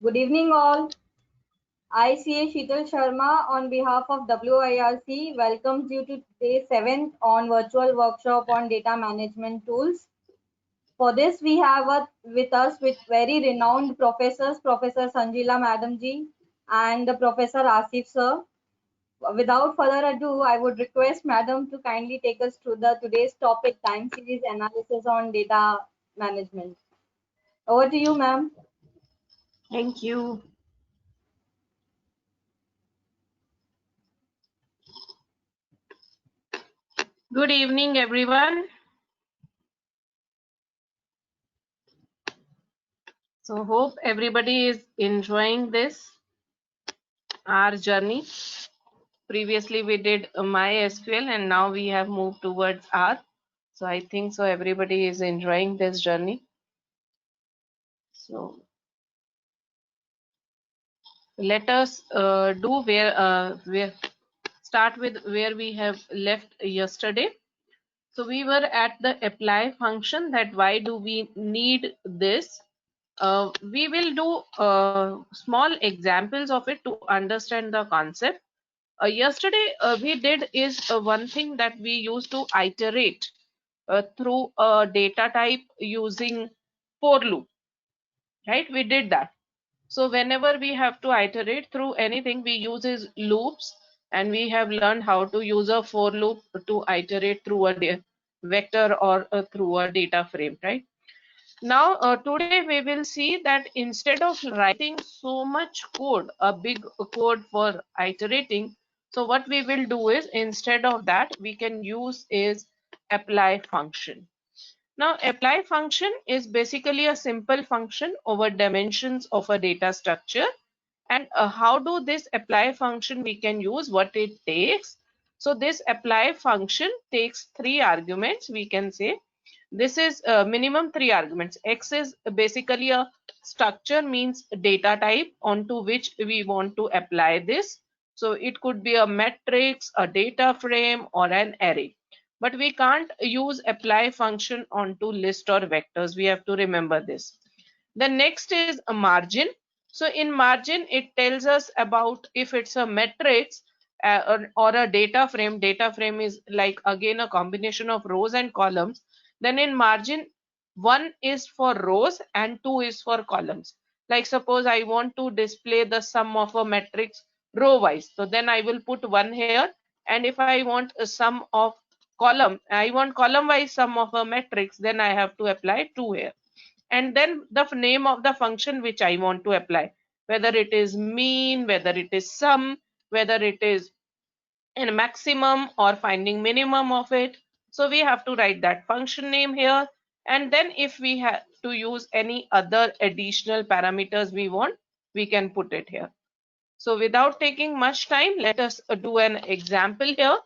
Good evening, all. I, CA Sheetal Sharma, on behalf of WIRC, welcomes you to day 7th on virtual workshop on data management tools. For this, we have with us with very renowned professors, Professor Sanjila Madam ji and Professor Asif sir. Without further ado, I would request Madam to kindly take us through the today's topic, time series analysis on data management. Over to you, ma'am. Thank you. Good evening, everyone. So hope everybody is enjoying this, our journey. Previously we did MySQL and now we have moved towards R. So I think so everybody is enjoying this journey. So let us start with where we have left yesterday. So we were at the apply function, that why do we need this. We will do small examples of it to understand the concept. Yesterday we did is one thing that we used to iterate through a data type using for loop, right? We did that. So whenever we have to iterate through anything, we use is loops, and we have learned how to use a for loop to iterate through a vector or through a data frame, right? Now today we will see that instead of writing so much code, a big code for iterating, so what we will do is, instead of that, we can use is apply function. Now apply function is basically a simple function over dimensions of a data structure. And how do this apply function we can use, what it takes. So this apply function takes 3 arguments, we can say. This is minimum 3 arguments. X is basically a structure, means data type onto which we want to apply this. So it could be a matrix, a data frame, or an array. But we can't use apply function onto list or vectors. We have to remember this. The next is a margin. So in margin, it tells us about if it's a matrix or a data frame. Data frame is like again a combination of rows and columns. Then in margin, 1 is for rows and 2 is for columns. Like suppose I want to display the sum of a matrix row wise. So then I will put 1 here. And if I want a sum of column, I want column wise sum of a matrix, then I have to apply 2 here. And then the name of the function which I want to apply, whether it is mean, whether it is sum, whether it is a maximum or finding minimum of it. So we have to write that function name here. And then if we have to use any other additional parameters we want, we can put it here. So without taking much time, let us do an example here.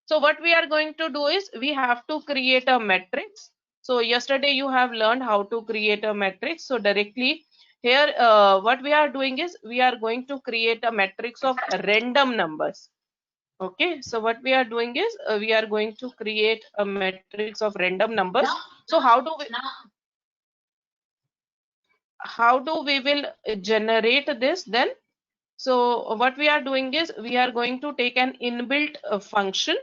So what we are going to do is, we have to create a matrix. So yesterday you have learned how to create a matrix. So directly here what we are doing is, we are going to create a matrix of random numbers. Okay, so what we are doing is, we are going to create a matrix of random numbers. So how do we will generate this then? So what we are doing is, we are going to take an inbuilt function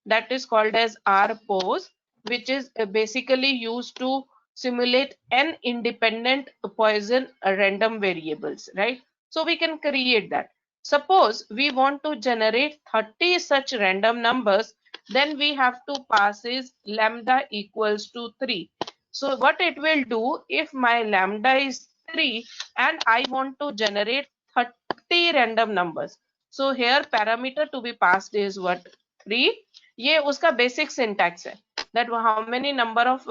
that is called as rpose, which is basically used to simulate n independent Poisson random variables, right? So we can create that. Suppose we want to generate 30 such random numbers, then we have to pass is lambda equals to 3. So what it will do, if my lambda is 3 and I want to generate 30 random numbers, so here parameter to be passed is what, 3. ये उसका basic syntax है, that how many number of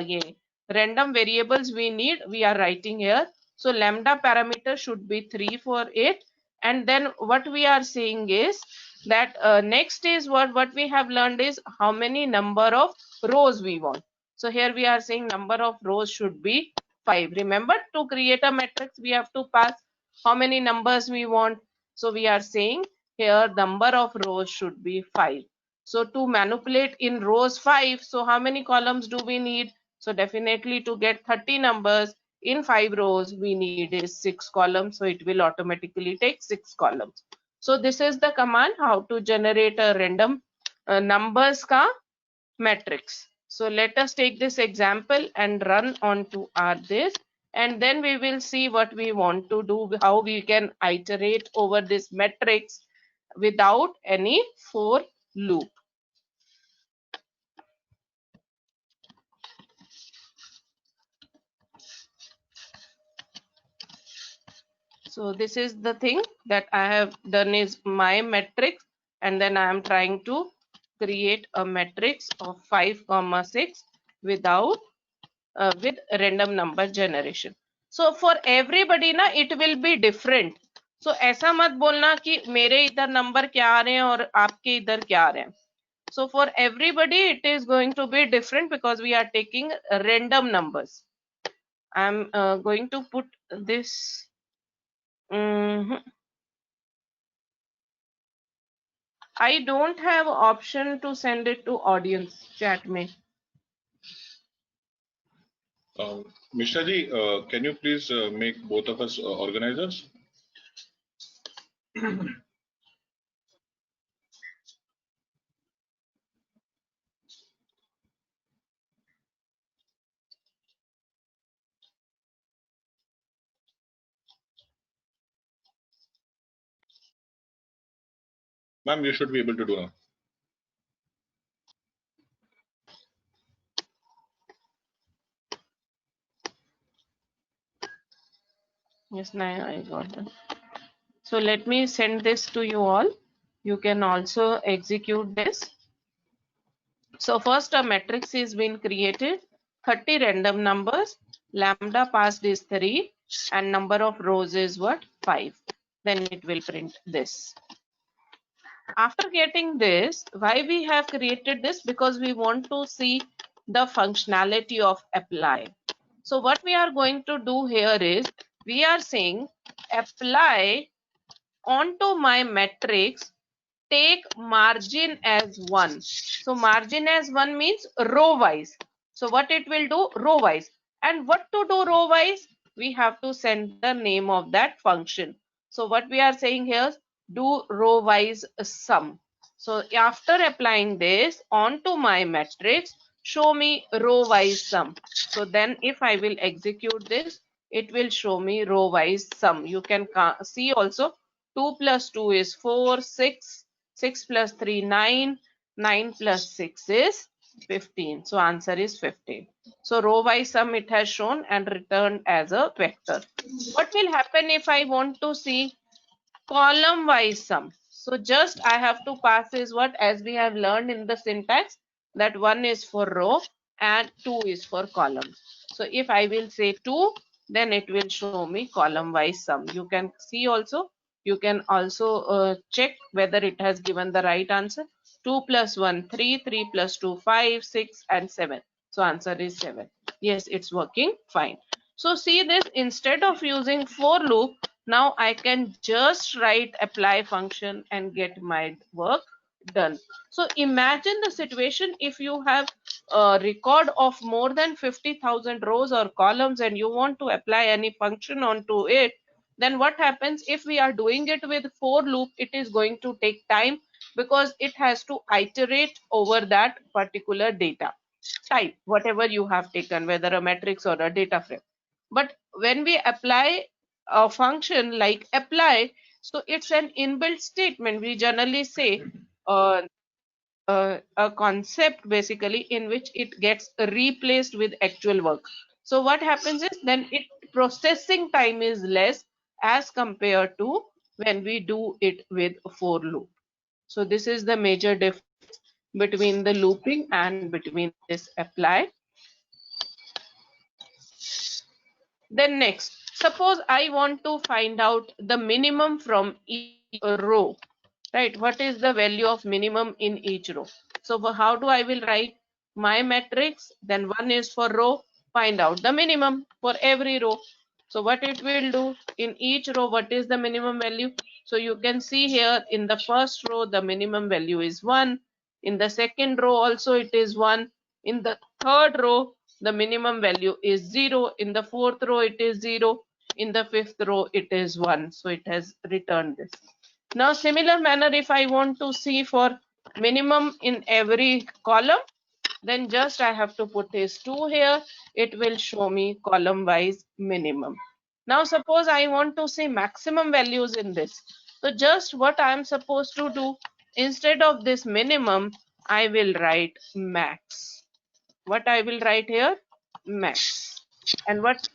ये random variables we need, we are writing here. So lambda parameter should be 3 for it. And then what we are saying is that next is what we have learned is how many number of rows we want. So here we are saying number of rows should be 5. Remember, to create a matrix we have to pass how many numbers we want. So we are saying here number of rows should be 5. So to manipulate in rows 5, so how many columns do we need? So definitely to get 30 numbers, in 5 rows we need is 6 columns, so it will automatically take 6 columns. So this is the command how to generate a random numbers ka matrix. So let us take this example and run on to our this, and then we will see what we want to do, how we can iterate over this matrix without any for loop. So this is the thing that I have done is my matrix, and then I am trying to create a matrix of 5, 6 without with random number generation. So for everybody ना it will be different. So ऐसा मत बोलना कि मेरे इधर number क्या आ रहे हैं और आपके इधर क्या आ रहे हैं. So for everybody it is going to be different because we are taking random numbers. I'm going to put this. I don't have option to send it to audience chat में. Mishra ji, can you please make both of us organizers? Ma'am, you should be able to do now. Yes, now I got that. So let me send this to you all. You can also execute this. So first a matrix is been created, 30 random numbers, lambda passed is 3 and number of rows is what? 5. Then it will print this. After getting this, why we have created this? Because we want to see the functionality of apply. So what we are going to do here is we are saying apply onto my matrix, take margin as 1. So margin as 1 means row wise. So what it will do? Row wise. And what to do row wise? We have to send the name of that function. So what we are saying here, do row wise sum. So after applying this onto my matrix, show me row wise sum. So then if I will execute this, it will show me row wise sum. You can see also 2 plus 2 is 4, 6, 6 plus 3, 9, 9 plus 6 is 15. So answer is 15. So row wise sum it has shown and returned as a vector. What will happen if I want to see column wise sum? So just I have to pass is what, as we have learned in the syntax, that 1 is for row and 2 is for column. So if I will say 2, then it will show me column wise sum. You can see also, you can also check whether it has given the right answer. 2 plus 1 3, 3 plus 2 5, 6 and 7. So answer is 7. Yes, it's working fine. So see this, instead of using for loop, now I can just write apply function and get my work done. So imagine the situation if you have a record of more than 50,000 rows or columns and you want to apply any function onto it. Then what happens if we are doing it with for loop? It is going to take time because it has to iterate over that particular data type, whatever you have taken, whether a matrix or a data frame. But when we apply a function like apply, so it's an inbuilt statement. We generally say a concept basically in which it gets replaced with actual work. So what happens is then it processing time is less as compared to when we do it with for loop. So this is the major difference between the looping and between this apply. Then next, suppose I want to find out the minimum from each row, right? What is the value of minimum in each row? So how do I will write my matrix? Then 1 is for row, find out the minimum for every row. So what it will do in each row, what is the minimum value? So you can see here in the first row, the minimum value is 1. In the second row also it is 1. In the third row, the minimum value is 0. In the fourth row, it is 0. In the fifth row, it is 1. So it has returned this. Now, similar manner, if I want to see for minimum in every column, then just I have to put is 2 here. It will show me column wise minimum. Now, suppose I want to see maximum values in this. So just what I am supposed to do, instead of this minimum, I will write max. What I will write here? Max. And what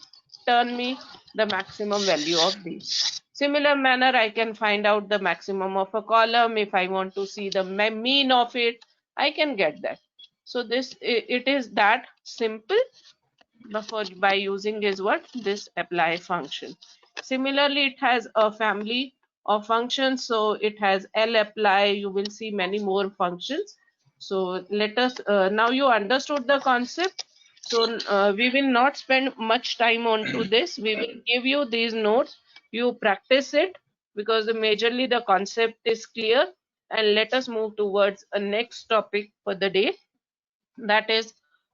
turn me the maximum value of these. Similar manner, I can find out the maximum of a column. If I want to see the mean of it, I can get that. So this, it is that simple by using is what? This apply function. Similarly, it has a family of functions. So it has lapply. You will see many more functions. So let us, now you understood the concept. So we will not spend much time on to this. We will give you these notes. You practice it because majorly the concept is clear. And let us move towards a next topic for the day. That is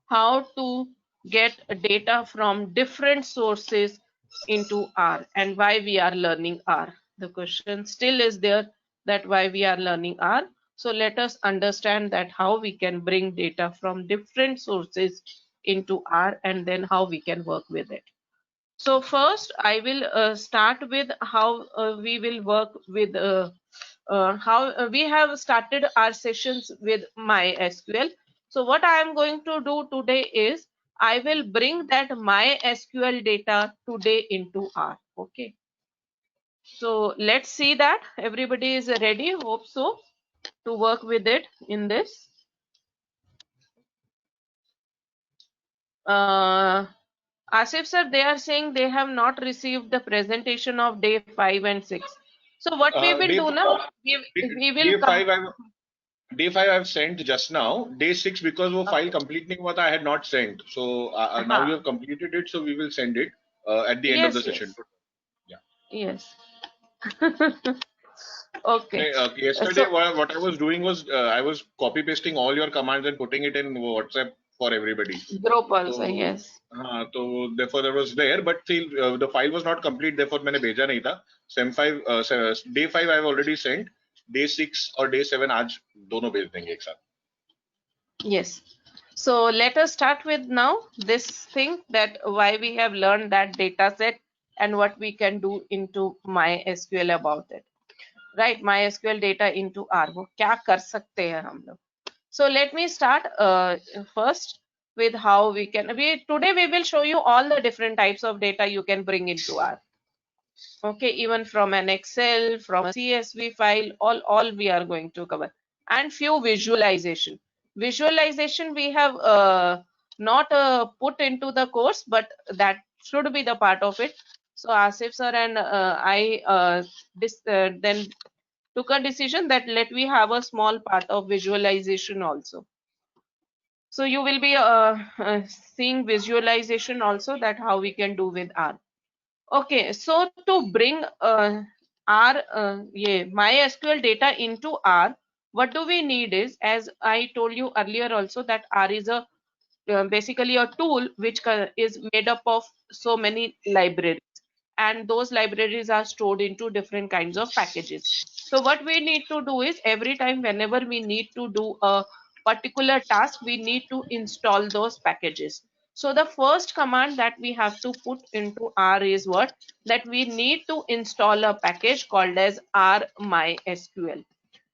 how to get data from different sources into R and why we are learning R. The question still is there that why we are learning R. So let us understand that how we can bring data from different sources into R and then how we can work with it. So first I will start with how we will work with how we have started our sessions with MySQL. So what I am going to do today is I will bring that MySQL data today into R. Okay. So let's see that everybody is ready. Hope so to work with it in this. Asif sir, they are saying they have not received the presentation of day 5 and 6. So what we will do now, we will day 5 day 5 I've sent just now. Day 6 because वो file complete नहीं हुआ था, I had not sent. So now you have completed it, so we will send it at the end of the session. Yes. Okay. Yesterday, what I was doing was I was copy pasting all your commands and putting it in WhatsApp for everybody. Group also, yes. So therefore that was there, but still the file was not complete. Therefore मैंने भेजा नहीं था. Sem 5, day 5 I've already sent. Day 6 or day 7 आज दोनों भेज देंगे एक साथ. Yes. So let us start with now this thing that why we have learned that data set and what we can do into MySQL about it. Right, MySQL data into R. वो क्या कर सकते हैं हम लोग? So let me start first with how we can. Today we will show you all the different types of data you can bring into R. Okay, even from an Excel, from a CSV file, all we are going to cover, and few visualization. Visualization we have not put into the course, but that should be the part of it. So Asif sir and I then took a decision that let we have a small part of visualization also. So you will be seeing visualization also, that how we can do with R. Okay, so to bring MySQL data into R, what do we need is, as I told you earlier also, that R is a basically a tool which is made up of so many libraries, and those libraries are stored into different kinds of packages. So what we need to do is every time whenever we need to do a particular task, we need to install those packages. So the first command that we have to put into R is what? That we need to install a package called as RMySQL.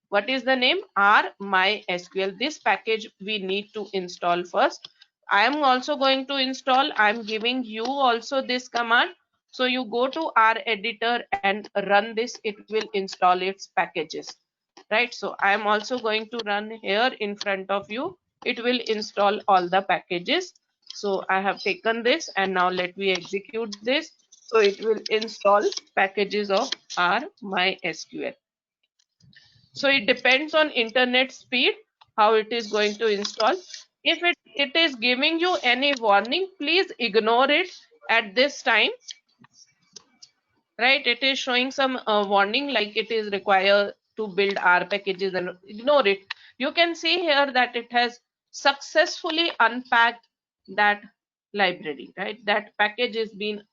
What is the name? RMySQL. This package we need to install first. I am also going to install. I am giving you also this command. So you go to R editor and run this. It will install its packages. Right. So I am also going to run here in front of you. It will install all the packages. So I have taken this and now let me execute this. So it will install packages of RMySQL. So it depends on internet speed, how it is going to install. If it is giving you any warning, please ignore it at this time. Right, it is showing some warning like it is required to build R packages, and ignore it. You can see here that it has successfully unpacked that library, right? That package is been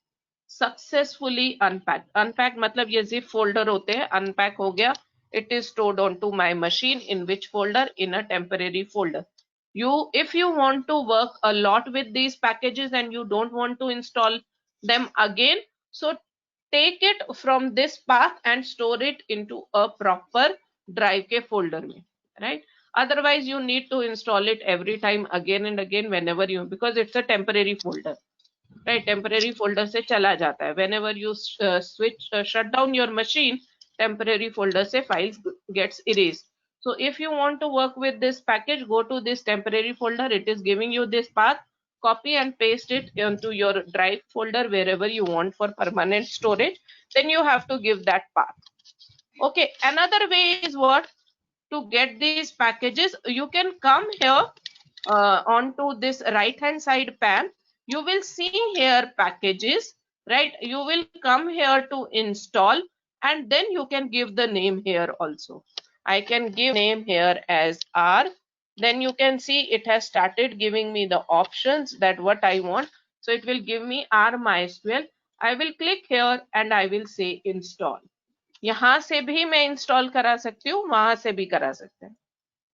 successfully unpacked. Unpacked मतलब ये zip folder होते हैं, unpack हो गया. It is stored onto my machine. In which folder? In a temporary folder. If you want to work a lot with these packages and you don't want to install them again, so take it from this path and store it into a proper drive के folder में, right? Otherwise you need to install it every time again and again whenever you, because it's a temporary folder, right? Temporary folder से चला जाता है. Whenever you shut down your machine, temporary folder से files gets erased. So if you want to work with this package, go to this temporary folder. It is giving you this path. Copy and paste it into your drive folder wherever you want for permanent storage. Then you have to give that path. Okay, another way is what? To get these packages, you can come here onto this right hand side pan. You will see here packages, right? You will come here to install, and then you can give the name here also. I can give name here as R. Then you can see it has started giving me the options that what I want. So it will give me R MySQL. I will click here and I will say install. यहाँ से भी मैं install करा सकती हूँ, वहां से भी करा सकते हैं.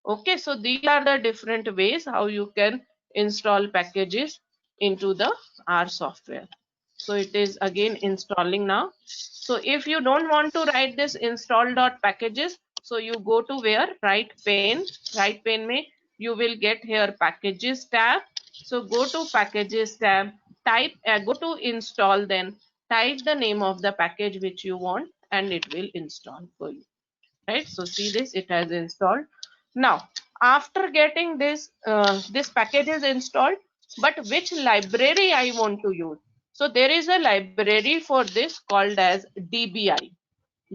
Okay, so these are the different ways how you can install packages into the R software. So it is again installing now. So if you don't want to write this install.packages, so you go to where? Right pane mein you will get here packages tab. So go to packages tab, type go to install, then type the name of the package which you want and it will install for you, right? So see this, it has installed. Now after getting this this package is installed, but which library I want to use? So there is a library for this called as DBI,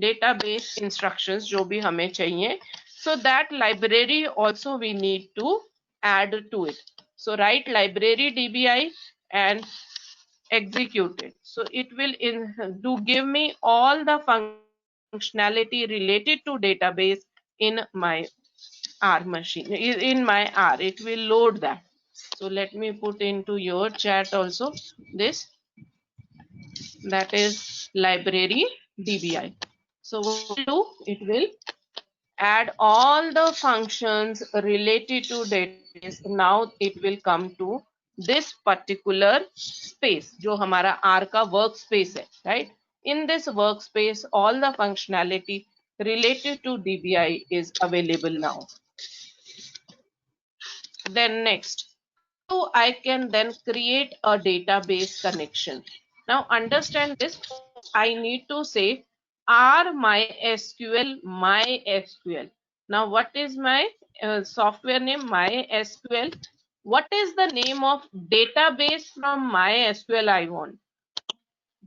database instructions जो भी हमें चाहिए. So that library also we need to add to it. So write library DBI and execute it. So it will give me all the functionality related to database in my R machine, in my R. It will load that. So let me put into your chat also this, that is library DBI. So what it will do, it will add all the functions related to database. Now it will come to this particular space जो हमारा R का workspace है, right? In this workspace all the functionality related to DBI is available now. Then next, so I can then create a database connection. Now understand this, I need to say R MySQL MySQL. Now what is my software name? MySQL. What is the name of database from MySQL I want?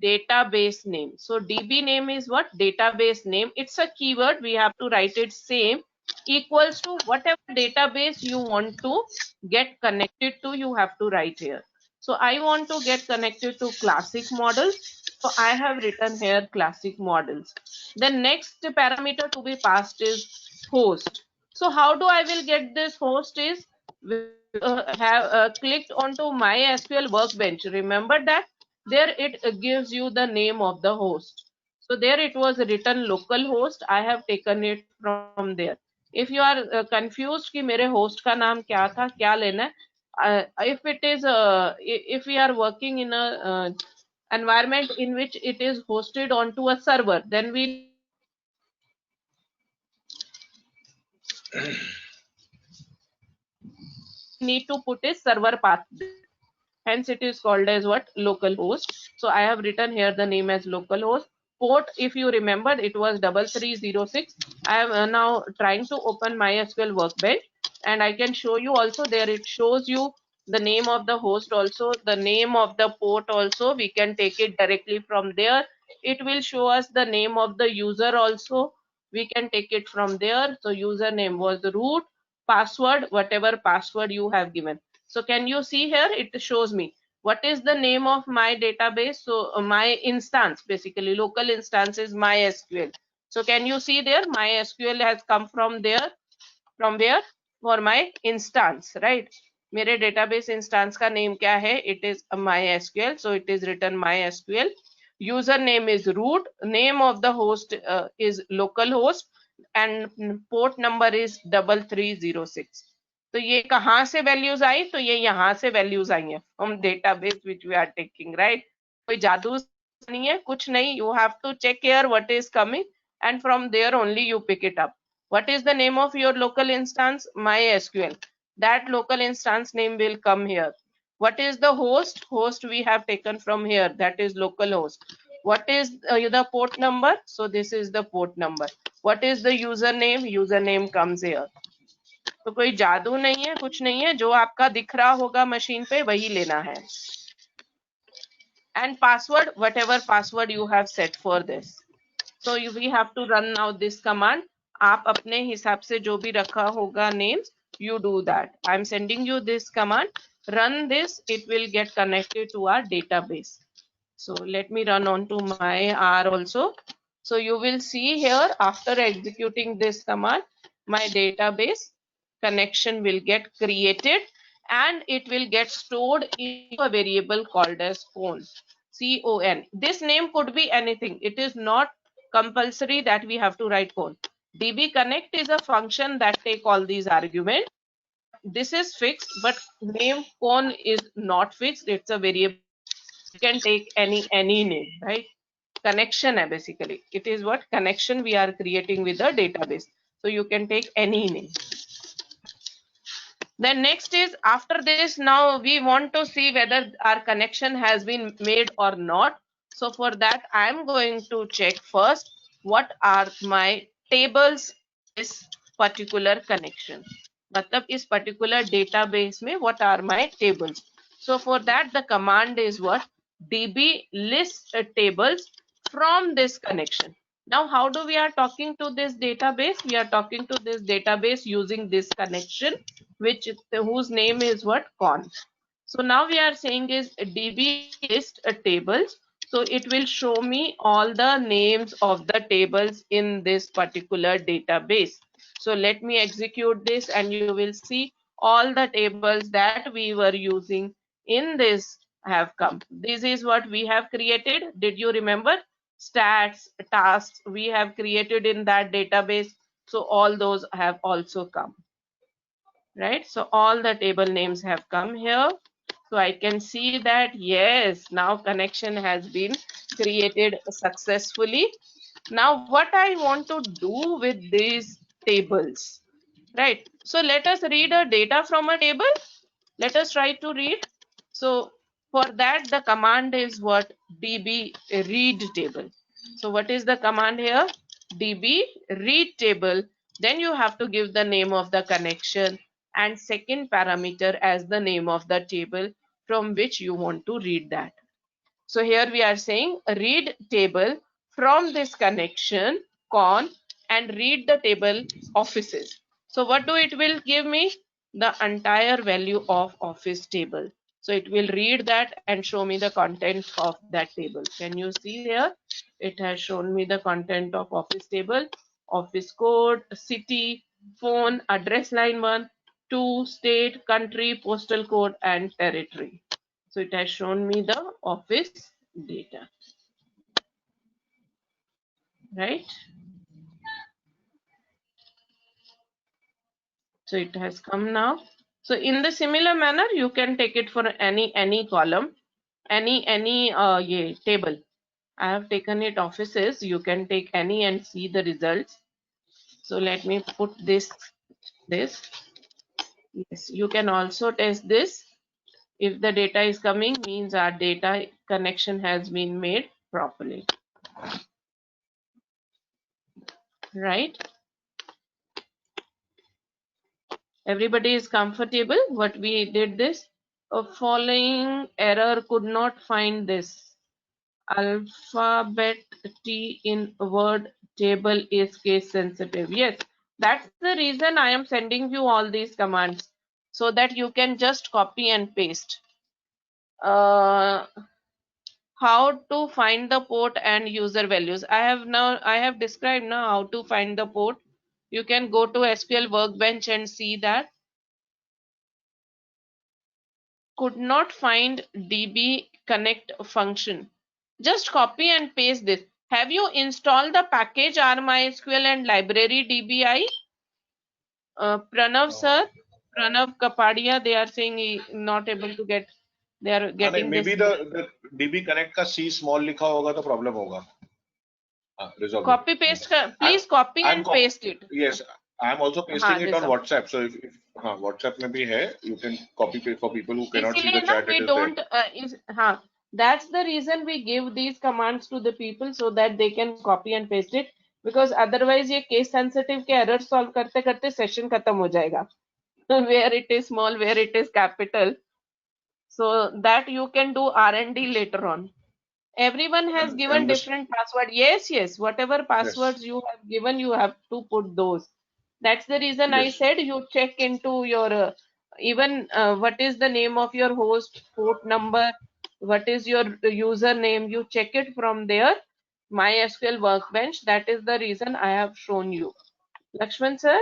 Database name. So DB name is what? Database name. It's a keyword. We have to write it same equals to whatever database you want to get connected to, you have to write here. So I want to get connected to classic models. So I have written here classic models. The next parameter to be passed is host. So how do I will get this host is have clicked onto MySQL Workbench. Remember that there it gives you the name of the host. So there it was written localhost. I have taken it from there. If you are confused कि मेरे host का नाम क्या था, क्या लेना है, if it is if we are working in a environment in which it is hosted onto a server, then we need to put a server path. Hence it is called as what? Localhost. So I have written here the name as localhost. Port, if you remember, it was 3306. I am now trying to open MySQL Workbench and I can show you also there. It shows you the name of the host also, the name of the port also. We can take it directly from there. It will show us the name of the user also. We can take it from there. So username was root, password, whatever password you have given. So can you see here? It shows me what is the name of my database. So my instance, basically local instance is MySQL. So can you see there? MySQL has come from there. From where? For my instance, right? मेरे database instance का name क्या है? It is MySQL, so it is written MySQL. Username is root, name of the host is localhost, and port number is 3306. तो ये कहाँ से values आई? तो ये यहाँ से वैल्यूज आई हैं from database which we are taking, right? कोई जादू नहीं है, कुछ नहीं. You have to check here what is coming and from there only you pick it up. What is the name of your local instance? MySQL. That local instance name will come here. What is the host? Host we have taken from here, that is localhost. What is the port number? So this is the port number. What is the username? Username comes here. तो कोई जादू नहीं है, कुछ नहीं है, जो आपका दिख रहा होगा मशीन पे वही लेना है. And password, whatever password you have set for this. So we have to run now this command. आप अपने हिसाब से जो भी रखा होगा names, you do that. I'm sending you this command. Run this, it will get connected to our database. So let me run on to my R also. So you will see here, after executing this command, my database connection will get created and it will get stored in a variable called as con. C-O-N. This name could be anything. It is not compulsory that we have to write con. DB connect is a function that take all these arguments. This is fixed, but name con is not fixed. It's a variable. You can take any name, right? Connection hai basically. It is what connection we are creating with the database. So you can take any name. Then next is, after this, now we want to see whether our connection has been made or not. So for that, I am going to check first what are my tables in this particular connection. मतलब इस particular database में what are my tables. So for that, the command is what? DB list tables from this connection. Now, how do we are talking to this database? We are talking to this database using this connection, whose name is what? Con. So now we are saying is DB list tables. So it will show me all the names of the tables in this particular database. So let me execute this and you will see all the tables that we were using in this have come. This is what we have created. Did you remember? Stats, tasks we have created in that database. So all those have also come, right? So all the table names have come here. So I can see that yes, now connection has been created successfully. Now what I want to do with these tables, right? So let us read a data from a table. Let us try to read. So for that, the command is what? DB read table. So what is the command here? DB read table. Then you have to give the name of the connection and second parameter as the name of the table from which you want to read that. So here we are saying read table from this connection con and read the table offices. So what do it will give me? The entire value of office table. So it will read that and show me the content of that table. Can you see here? It has shown me the content of office table, office code, city, phone, address line 1, 2, state, country, postal code, and territory. So it has shown me the office data, right? So it has come now. So in the similar manner, you can take it for any column, any table. I have taken it offices. You can take any and see the results. So let me put this. Yes, you can also test this. If the data is coming, means our data connection has been made properly, right? Everybody is comfortable what we did this. A following error could not find this. Alphabet T in word table is case sensitive. Yes, that's the reason I am sending you all these commands so that you can just copy and paste. How to find the port and user values. I have described now how to find the port. You can go to SQL Workbench and see that. could not find DB connect function. Just copy and paste this. Have you installed the package RMySQL and library DBI? Pranav sir, Pranav Kapadia, they are saying he not able to get, they are getting maybe this. the DB connect का C small लिखा होगा तो problem होगा. Resolve it. Copy paste, please copy I'm and paste it. Yes, I'm also pasting it on resolve. WhatsApp. So if WhatsApp में भी है, you can copy paste for people who cannot see the इसीलिए ना chat. we It is don't there. हाँ, that's the reason we give these commands to the people so that they can copy and paste it, because otherwise ये case sensitive के error solve करते करते session खत्म हो जाएगा. Where it is small, where it is capital, so that you can do R&D later on. Everyone has given And this, different password. Yes, whatever passwords you have given, you have to put those. That's the reason I yes. said you check into your even what is the name of your host, port number, what is your username, you check it from there. MySQL Workbench, that is the reason I have shown you. Lakshman sir?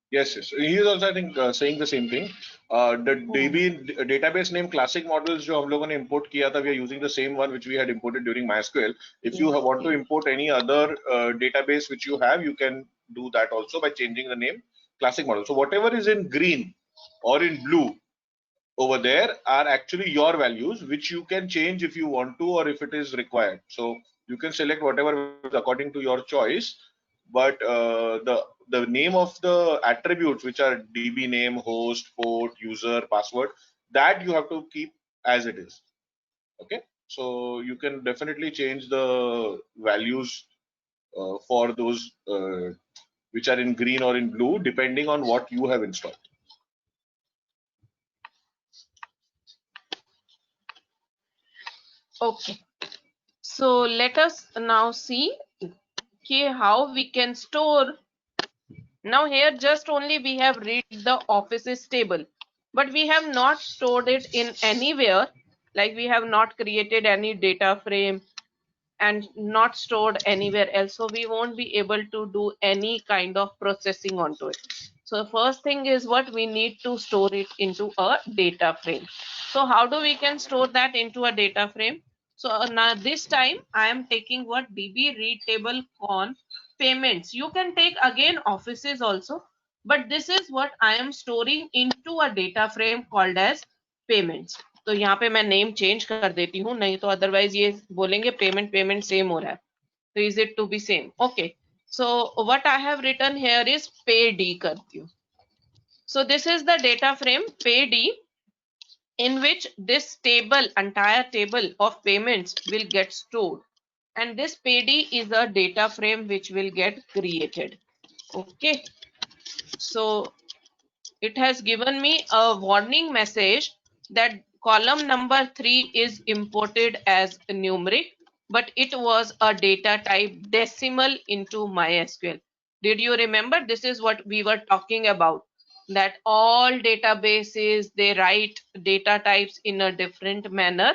Yes. He is also, I think, saying the same thing. The DB database name classic models जो हम लोगों ने import किया था, we are using the same one which we had imported during MySQL. If you want to import any other database which you have, you can do that also by changing the name classic model. So whatever is in green or in blue over there are actually your values, which you can change if you want to or if it is required. So you can select whatever is according to your choice, but the name of the attributes, which are DB name, host, port, user, password, that you have to keep as it is. Okay, so you can definitely change the values for those which are in green or in blue depending on what you have installed. Okay, so let us now see how we can store. Now here just only we have read the offices table, but we have not stored it in anywhere, like we have not created any data frame and not stored anywhere else, so we won't be able to do any kind of processing onto it. So first thing is what we need to store it into a data frame. So how do we can store that into a data frame? So now this time I am taking what DB read table con payments. You can take again offices also, but this is what I am storing into a data frame called as payments. तो यहाँ पे मैं name change कर देती हूँ, नहीं तो otherwise ये बोलेंगे पेमेंट सेम हो रहा है. तो is it to be same? Okay, so what I have written here is p d करती हूँ. So this is the data frame pay D, in which this table, entire table of payments will get stored, and this pay D is a data frame which will get created. Okay, so it has given me a warning message that column number 3 is imported as numeric, but it was a data type decimal into MySQL. Did you remember? This is what we were talking about, that all databases, they write data types in a different manner,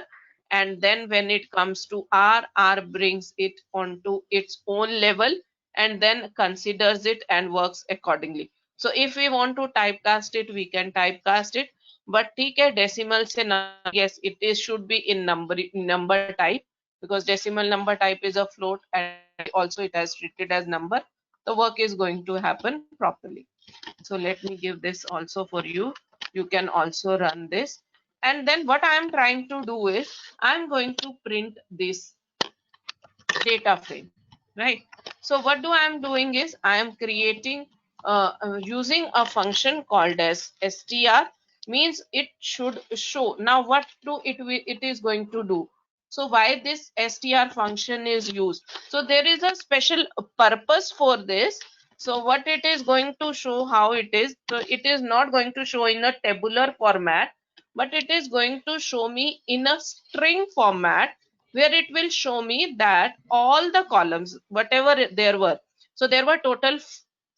and then when it comes to R brings it onto its own level and then considers it and works accordingly. So if we want to typecast it, we can typecast it, but ठीक है, decimal से yes, it is should be in number type, because decimal number type is a float and also it has treated as number. The work is going to happen properly. So let me give this also for you. You can also run this, and then what I am trying to do is I am going to print this data frame, right? So what do I am doing is I am creating using a function called as str, means it should show. Now what do it is going to do? So why this str function is used? So there is a special purpose for this. So what it is going to show, how it is, so it is not going to show in a tabular format, but it is going to show me in a string format, where it will show me that all the columns, whatever there were, so there were total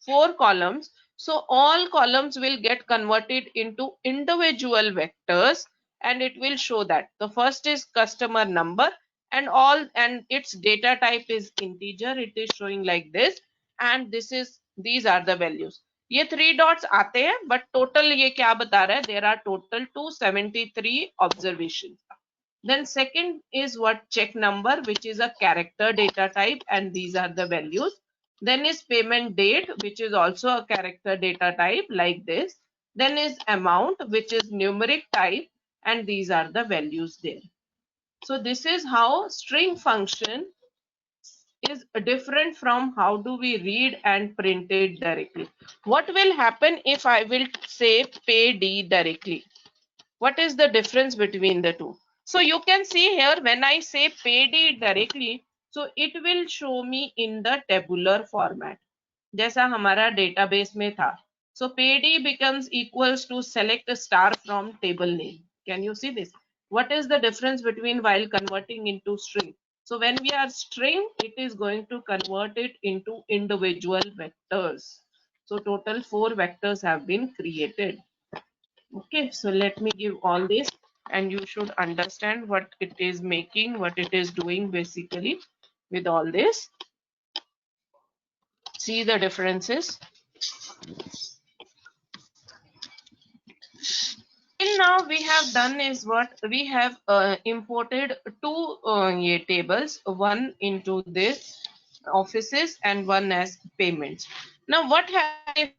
4 columns, so all columns will get converted into individual vectors, and it will show that the first is customer number and all, and its data type is integer. It is showing like this, and these are the values. ये 3 dots आते हैं, but total ये क्या बता रहा है? There are total 273 observation. Then second is what? Check number, which is a character data type, and these are the values. Then is payment date, which is also a character data type like this. Then is amount, which is numeric type, and these are the values there. So this is how string function is different from how do we read and print it directly. What will happen if I will say pay D directly? What is the difference between the two? So you can see here, when I say paid it directly, so it will show me in the tabular format, जैसा हमारा database में था. So paid becomes equals to select a star from table name. Can you see this? What is the difference between while converting into string? So when we are string, it is going to convert it into individual vectors. So total 4 vectors have been created. Okay, so let me give all this and you should understand what it is making, what it is doing basically with all this. See the differences. Till now we have done is what we have imported two tables, one into this offices and one as payments. Now what happens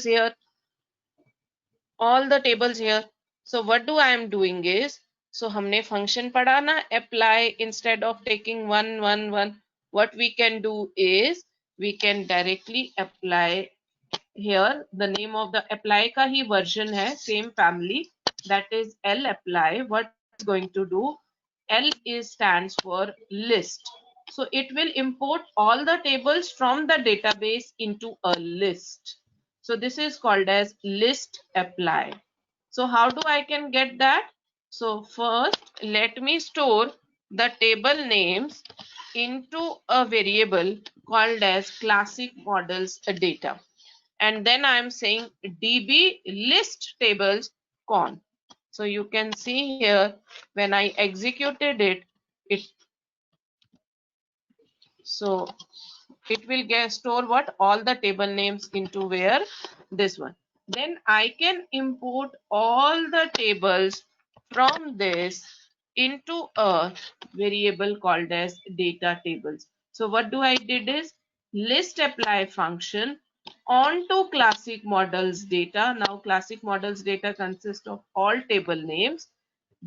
here? All the tables here. So what do I am doing is, so हमने function पढ़ा ना, apply instead of taking 1 1 1. What we can do is we can directly apply here. The name of the apply का ही version है, same family, that is L apply. What it's going to do? L is stands for list. So it will import all the tables from the database into a list. So this is called as list apply. So how do I can get that? So first let me store the table names into a variable called as classic models data. And then I am saying db list tables con. So you can see here when I executed it, so it will get store what? All the table names into where? This one. Then I can import all the tables from this into a variable called as data tables. So what do I did is list apply function onto classic models data. Now classic models data consists of all table names.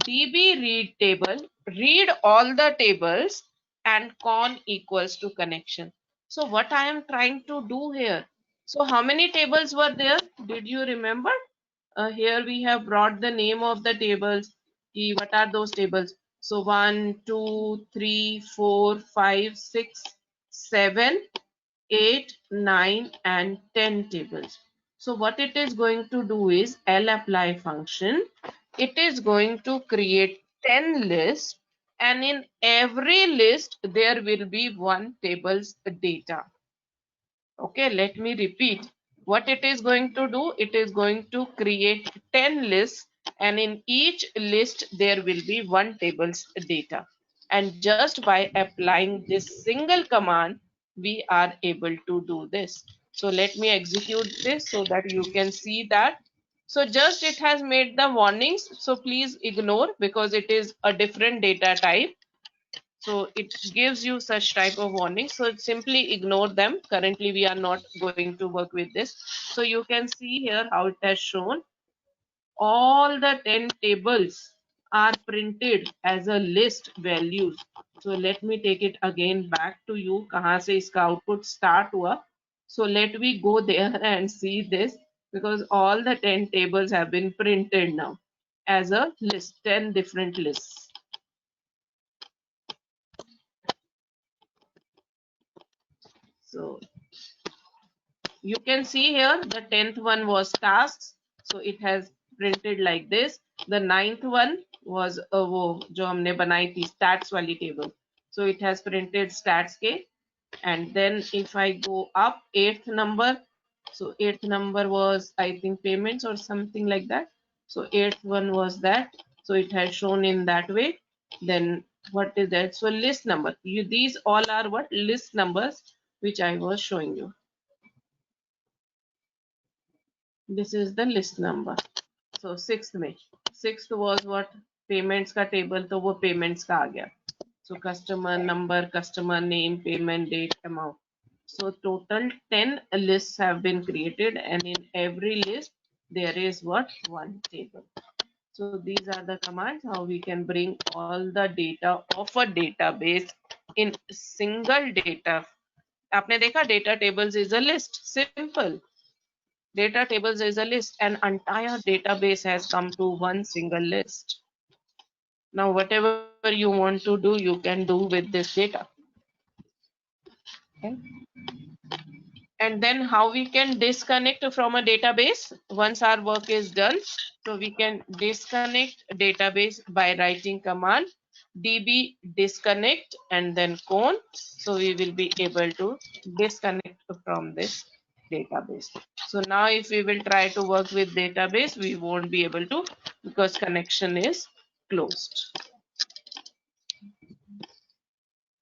db read table, read all the tables, and con equals to connection. So what I am trying to do here, so how many tables were there? Did you remember? Here we have brought the name of the tables. What are those tables? So 1 2 3 4 5 6 7 8 9 and 10 tables. So what it is going to do is lapply function, it is going to create 10 lists, and in every list there will be one table's data. Okay, let me repeat. What it is going to do, it is going to create 10 lists, and in each list there will be one table's data. And just by applying this single command, we are able to do this. So let me execute this so that you can see that. So just it has made the warnings, so please ignore because it is a different data type. So it gives you such type of warning, so simply ignore them. Currently we are not going to work with this. So you can see here how it has shown all the 10 tables are printed as a list values. So let me take it again back to you, kahan se iska output start hua. So let me go there and see this, because all the 10 tables have been printed now as a list, 10 different lists. So you can see here the 10th one was tasks, so it has printed like this. The 9th one was वो जो हमने बनाई थी stats वाली table, so it has printed stats के. And then if I go up, 8th number, so 8th number was I think payments or something like that. So 8th one was that, so it has shown in that way. Then what is that? So list number, these all are what? List numbers which I was showing you. This is the list number. So sixth was what? Payments का table, तो वो payments का आ गया. So customer number, customer name, payment date, amount. So total 10 lists have been created, and in every list there is what? One table. So these are the commands how we can bring all the data of a database in single data. आपने देखा data tables is a list. Simple. Data tables is a list. An entire database has come to one single list. Now whatever you want to do, you can do with this data. Okay. And then how we can disconnect from a database once our work is done. So we can disconnect database by writing command db disconnect and then cone. So we will be able to disconnect from this database. So now if we will try to work with database, we won't be able to because connection is closed.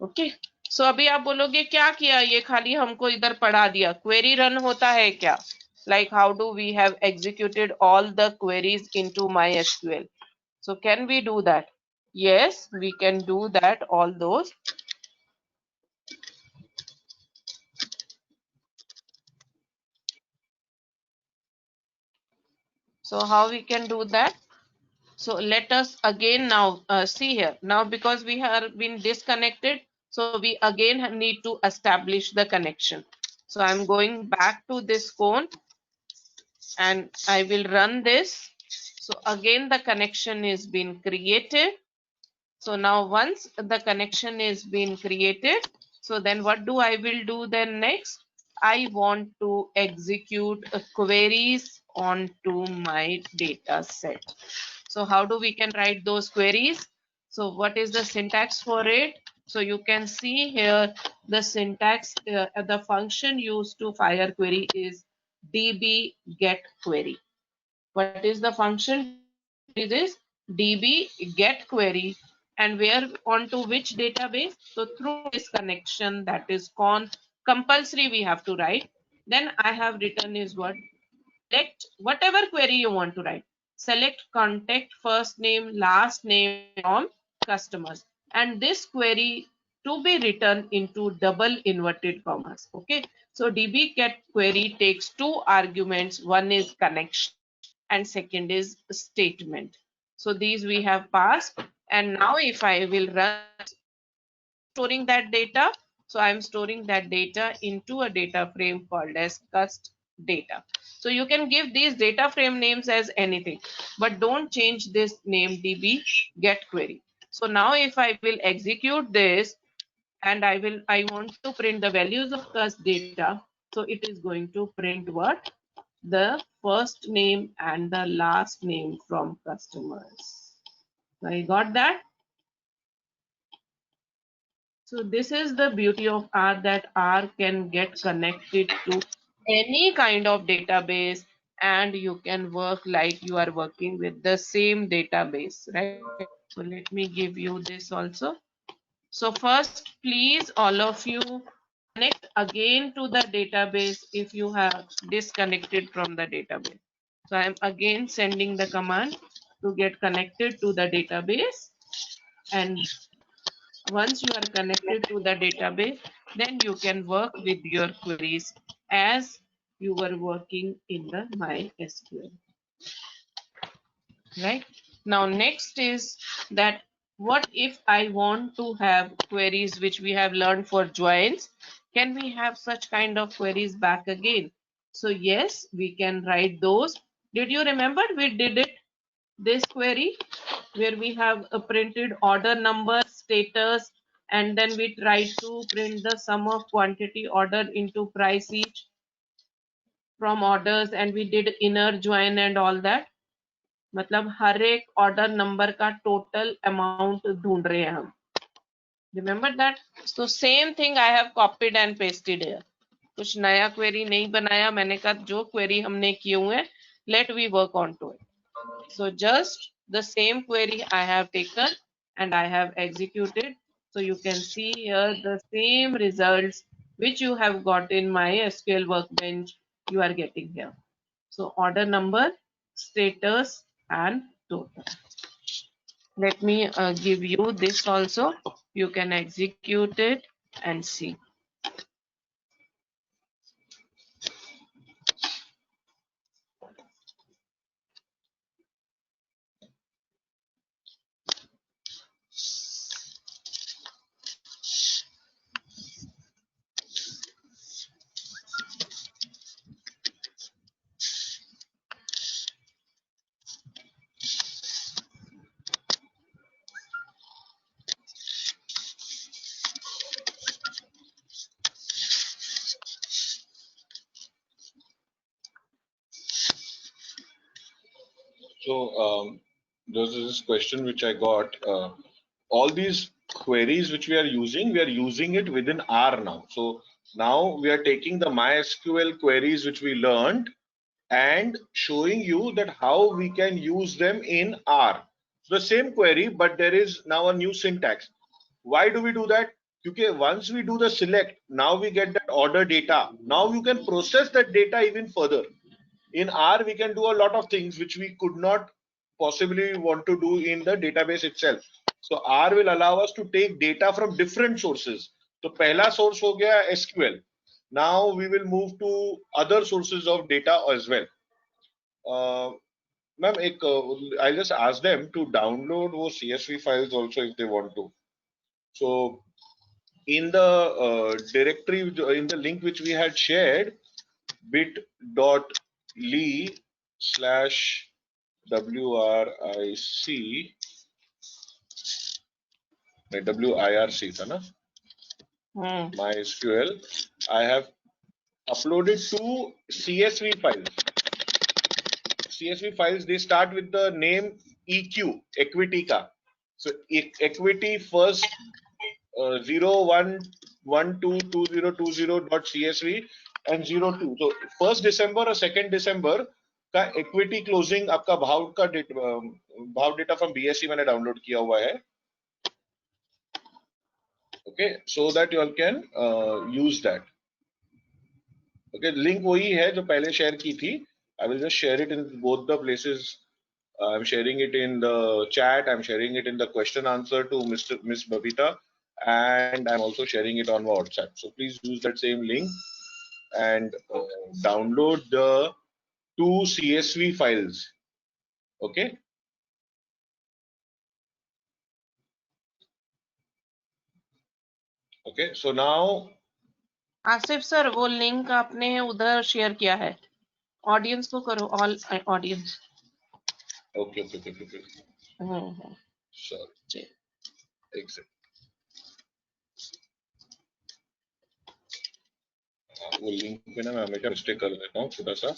Okay so अभी आप बोलोगे क्या किया, ये खाली हमको इधर पढ़ा दिया. क्वेरी रन होता है क्या? Like how do we have executed all the queries into MySQL. So can we do that? Yes we can do that all those. So how we can do that? So let us again now see here. Now because we have been disconnected, so we again need to establish the connection. So I'm going back to this cone and I will run this. So again the connection is being created. So now once the connection is being created, so then what do I will do then next? I want to execute queries onto my data set. So how do we can write those queries? So what is the syntax for it? So you can see here the syntax, the function used to fire query is db get query. What is the function? It is db get query, and where onto which database? So through this connection, that is compulsory we have to write. Then I have written is what? Select whatever query you want to write. Select contact first name, last name from customers, and this query to be written into double inverted commas. Okay, so db get query takes two arguments. One is connection and second is statement. So these we have passed, and now if I will run storing that data, so I'm storing that data into a data frame called as cust data. So you can give these data frame names as anything, but don't change this name db get query. So now if I will execute this and I want to print the values of cust data, so it is going to print what? The first name and the last name from customers. So I got that. So this is the beauty of R, that R can get connected to any kind of database, and you can work like you are working with the same database, right? So let me give you this also. So first, please, all of you connect again to the database if you have disconnected from the database. So I am again sending the command to get connected to the database, and once you are connected to the database, then you can work with your queries as you were working in the MySQL. Right? Now next is that what if I want to have queries which we have learned for joins? Can we have such kind of queries back again? So yes, we can write those. Did you remember we did it? This query where we have a printed order number, status, and then we try to print the sum of quantity ordered into price each from orders, and we did inner join and all that. मतलब हर एक order number का total amount ढूंढ रहे हैं हम. Remember that? So same thing I have copied and pasted here. कुछ नया query नहीं बनाया, मैंने कहा जो क्वेरी हमने किए हुए हैं, let we work on to it. So just the same query I have taken and I have executed. So you can see here the same results which you have got in MySQL Workbench you are getting here. So order number, status, and total. Let me give you this also. You can execute it and see. So there's this question which I got. All these queries which we are using it within R now. So now we are taking the MySQL queries which we learned and showing you that how we can use them in R. The same query, but there is now a new syntax. Why do we do that? Because once we do the select, now we get that order data. Now you can process that data even further. In R, we can do a lot of things which we could not possibly want to do in the database itself. So R will allow us to take data from different sources. So पहला source हो गया SQL. Now we will move to other sources of data as well. Ma'am, I'll just ask them to download those CSV files also if they want to. So in the directory, in the link which we had shared, bit.ly/WRIC WIRC था ना MySQL. I have uploaded two CSV files. CSV files, they start with the name EQ, equity ka. So equity first 01122020.csv and 02. So 1st December और 2nd December का equity closing आपका भाव का भाव data from BSE मैंने download किया हुआ है. Okay, so that you all can use that. Okay, link वही है जो पहले शेयर की थी. I will just share it in both the places. I'm sharing it in the chat. I'm sharing it in the question answer to Miss Babita, and I'm also sharing it on WhatsApp. So please use that same link and download the two CSV files. Okay. Okay. So now. Asif sir वो link आपने उधर share किया है, audience को करो, all audience. Okay. Sure. Exactly. वो link पे ना मैं हमेशा मिस्टेक कर देता हूँ छोटा सा.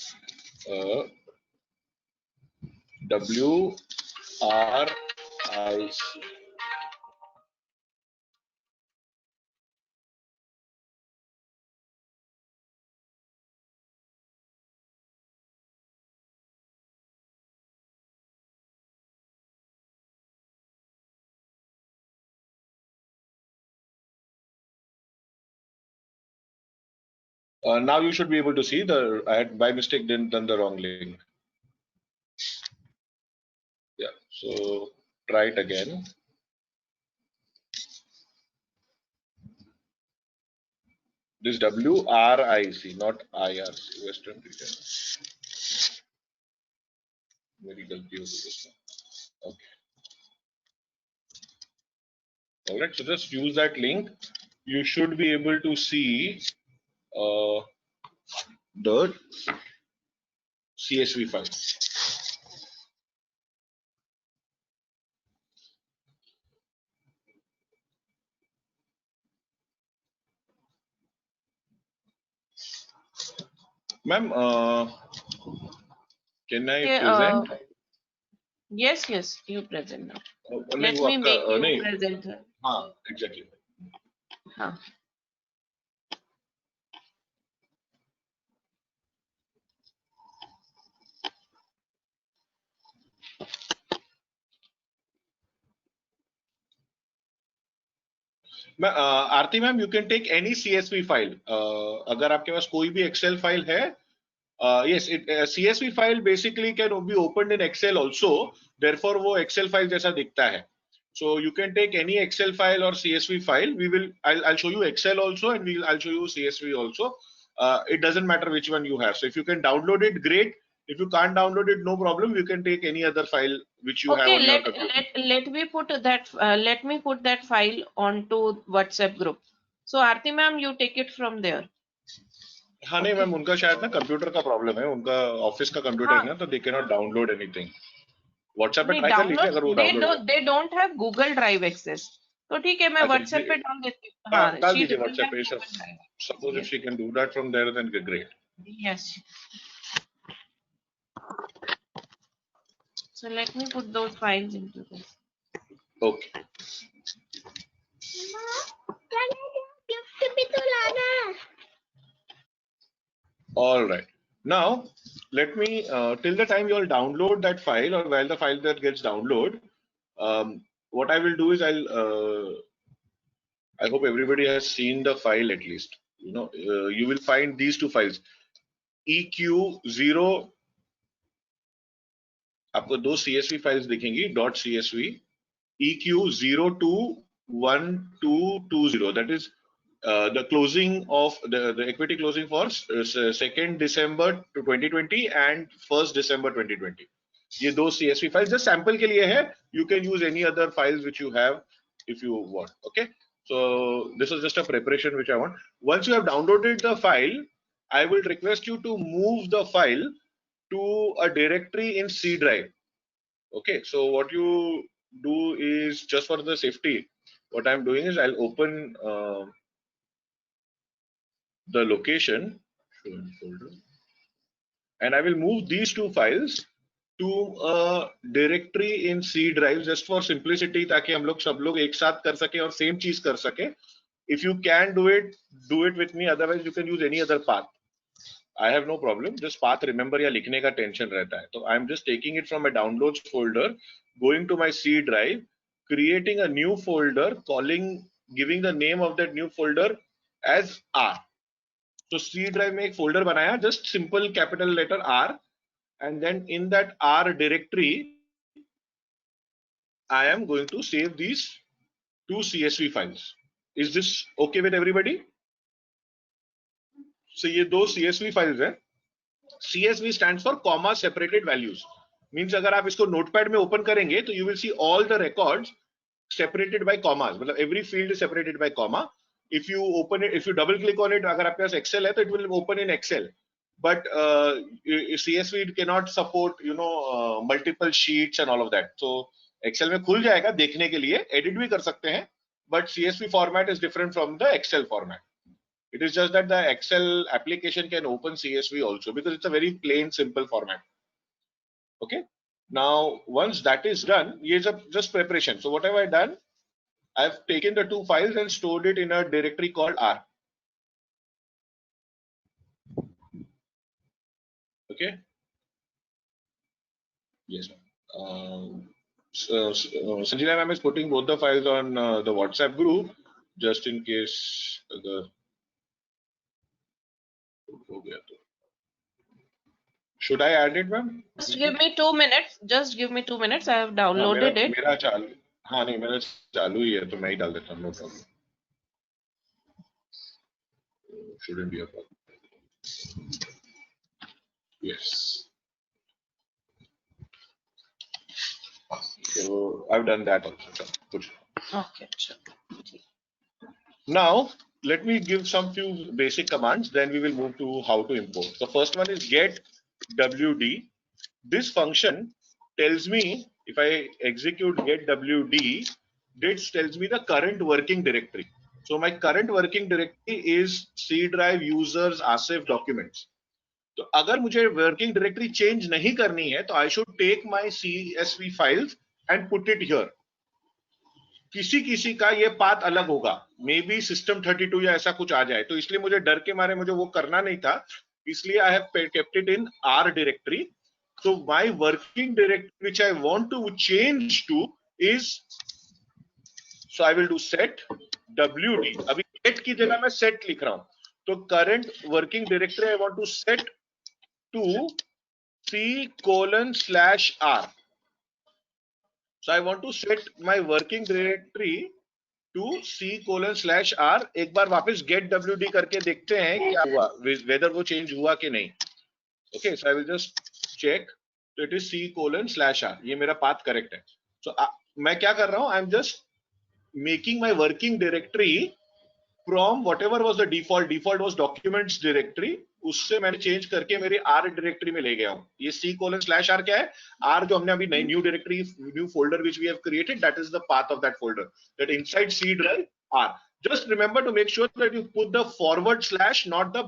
WRIC. Now you should be able to see I had by mistake done the wrong link. Yeah, so try it again. This WRIC, not IRC, Western Region. Very गलती हो गई. Okay. All right, so just use that link. You should be able to see the CSV file. Ma'am, can I present? Yes, you present now. Let me make you presenter. हाँ, exactly. हाँ. Aarti ma'am, you can take any CSV file. अगर आपके पास कोई भी excel file है Yes, CSV file basically can be opened in Excel also. Therefore, वो Excel file जैसा दिखता है. So you can take any Excel file or CSV file. I'll show you Excel also, and I'll show you CSV also. It doesn't matter which one you have. So if you can download it, great. If you can't download it, no problem. You can take any other file which you have Okay, on your computer. let me put that file onto WhatsApp group. So Aarti ma'am, you take it from there. हाँ नहीं ma'am, उनका शायद ना computer का problem है, उनका office का computer हाँ, है ना, तो they can not download anything. WhatsApp पे नहीं ट्राई कर लीजिए अगर वो download. they don't have Google Drive access. तो ठीक है, मैं अच्छा WhatsApp पे डाल देती हूँ. हाँ, डाल she दीजिए doesn't व्हाट्सएप have पे. Google Drive. Suppose if Yes. she can do that from there, then great. Yes. So let me put those files into this. Okay. All right. Now let me till the time you all download that file, or while the file that gets download, what I will do is I hope everybody has seen the file at least. You know, you will find these two files. EQ0. आपको दो CSV files दिखेंगी. .csv. EQ021220. That is the closing of the equity closing for 2nd December 2020 and 1st December 2020. ये दो CSV files just sample के लिए है. You can use any other files which you have if you want. Okay. So this is just a preparation which I want. Once you have downloaded the file, I will request you to move the file to a directory in C drive. Okay. So what you do is, just for the safety, what I'm doing is I'll open the location folder, and I will move these two files to a directory in C drive just for simplicity, ताकि हम लोग सब लोग एक साथ कर सके और same चीज कर सके. If you can do it with me. Otherwise, you can use any other path. I have no problem. Just path remember या लिखने का टेंशन रहता है. तो I'm just taking it from my downloads folder, going to my C drive, creating a new folder, giving the name of that new folder as R. So C drive में एक folder बनाया, just simple capital letter R, and then in that R directory, I am going to save these two CSV files. Is this okay with everybody? So ये दो CSV files हैं. CSV stands for comma separated values. Means अगर आप इसको notepad में open करेंगे तो you will see all the records separated by commas. मतलब every field is separated by comma. If you open it, if you double click on it, अगर आपके पास Excel है तो it will open in Excel. But CSV cannot support, you know, multiple sheets and all of that. So Excel में खुल जाएगा देखने के लिए, edit भी कर सकते हैं. But CSV format is different from the Excel format. It is just that the Excel application can open CSV also because it's a very plain, simple format. Okay. Now, once that is done, here's just preparation. So what have I done? I've taken the two files and stored it in a directory called R. Okay. Yes. Sanjina ma'am is putting both the files on the WhatsApp group just in case the. Should I add it, ma'am? Just give me 2 minutes. Just give me 2 minutes. I have downloaded it. मेरा चालू. हाँ नहीं, मेरा चालू ही है तो मैं ही डाल देता हूँ. No problem. Shouldn't be a problem. Yes. So I've done that also. Good. Okay. Sure. Now let me give some few basic commands. Then we will move to how to import. The first one is get WD. This function tells me, if I execute get WD, this tells me the current working directory. So my current working directory is C drive users ASIF documents. तो अगर मुझे working directory change नहीं करनी है तो I should take my CSV files and put it here. किसी किसी का ये पाथ अलग होगा, मे बी सिस्टम 32 या ऐसा कुछ आ जाए, तो इसलिए मुझे डर के मारे मुझे वो करना नहीं था, इसलिए I have kept it in R directory. So my working directory which I want to change to is, so I will do set WD. अभी get की जगह मैं set लिख रहा हूं, तो current working directory I want to set to C:/R. So I want to set my working directory to C:/R. एक बार वापस get wd करके देखते हैं क्या हुआ, whether वो change हुआ कि नहीं. Okay, so I will just check. So it is C:/R. ये मेरा path correct है. So मैं क्या कर रहा हूँ? I'm just making my working directory from whatever was the default was documents directory, उससे मैंने चेंज करके मेरे R डायरेक्टरी में ले गया हूं. ये C:/R क्या है? R जो हमने अभी नई new directory, new folder which we have created, that is the path of that folder. That inside C drive R. Just remember to make sure that you put the /, not the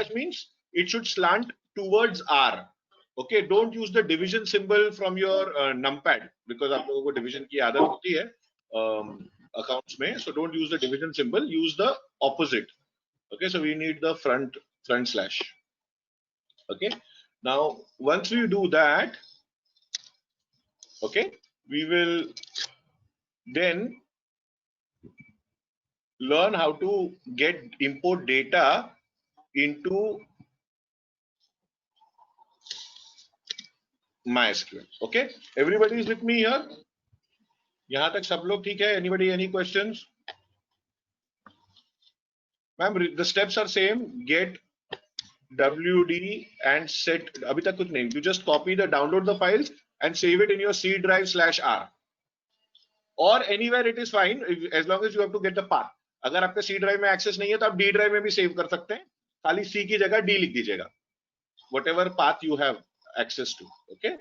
/. Means it should slant towards R. Okay, don't use the division symbol from your numpad, because आप लोगों को division की आदत होती है accounts में. So don't use the division symbol, use the opposite. Okay, so we need the front slash. Okay, now once we do that, okay, we will then learn how to import data into MySQL. Okay, everybody is with me here? यहाँ तक सब लोग ठीक है? Anybody, any questions? Ma'am, the steps are same. Get wd and set. अभी तक कुछ नहीं. You just download the files and save it in your C drive /R. Or anywhere it is fine, as long as you have to get the path. अगर आपका C drive में access नहीं है तो आप D drive में भी save कर सकते हैं. खाली C की जगह D लिख दीजिएगा. Whatever path you have access to. Okay.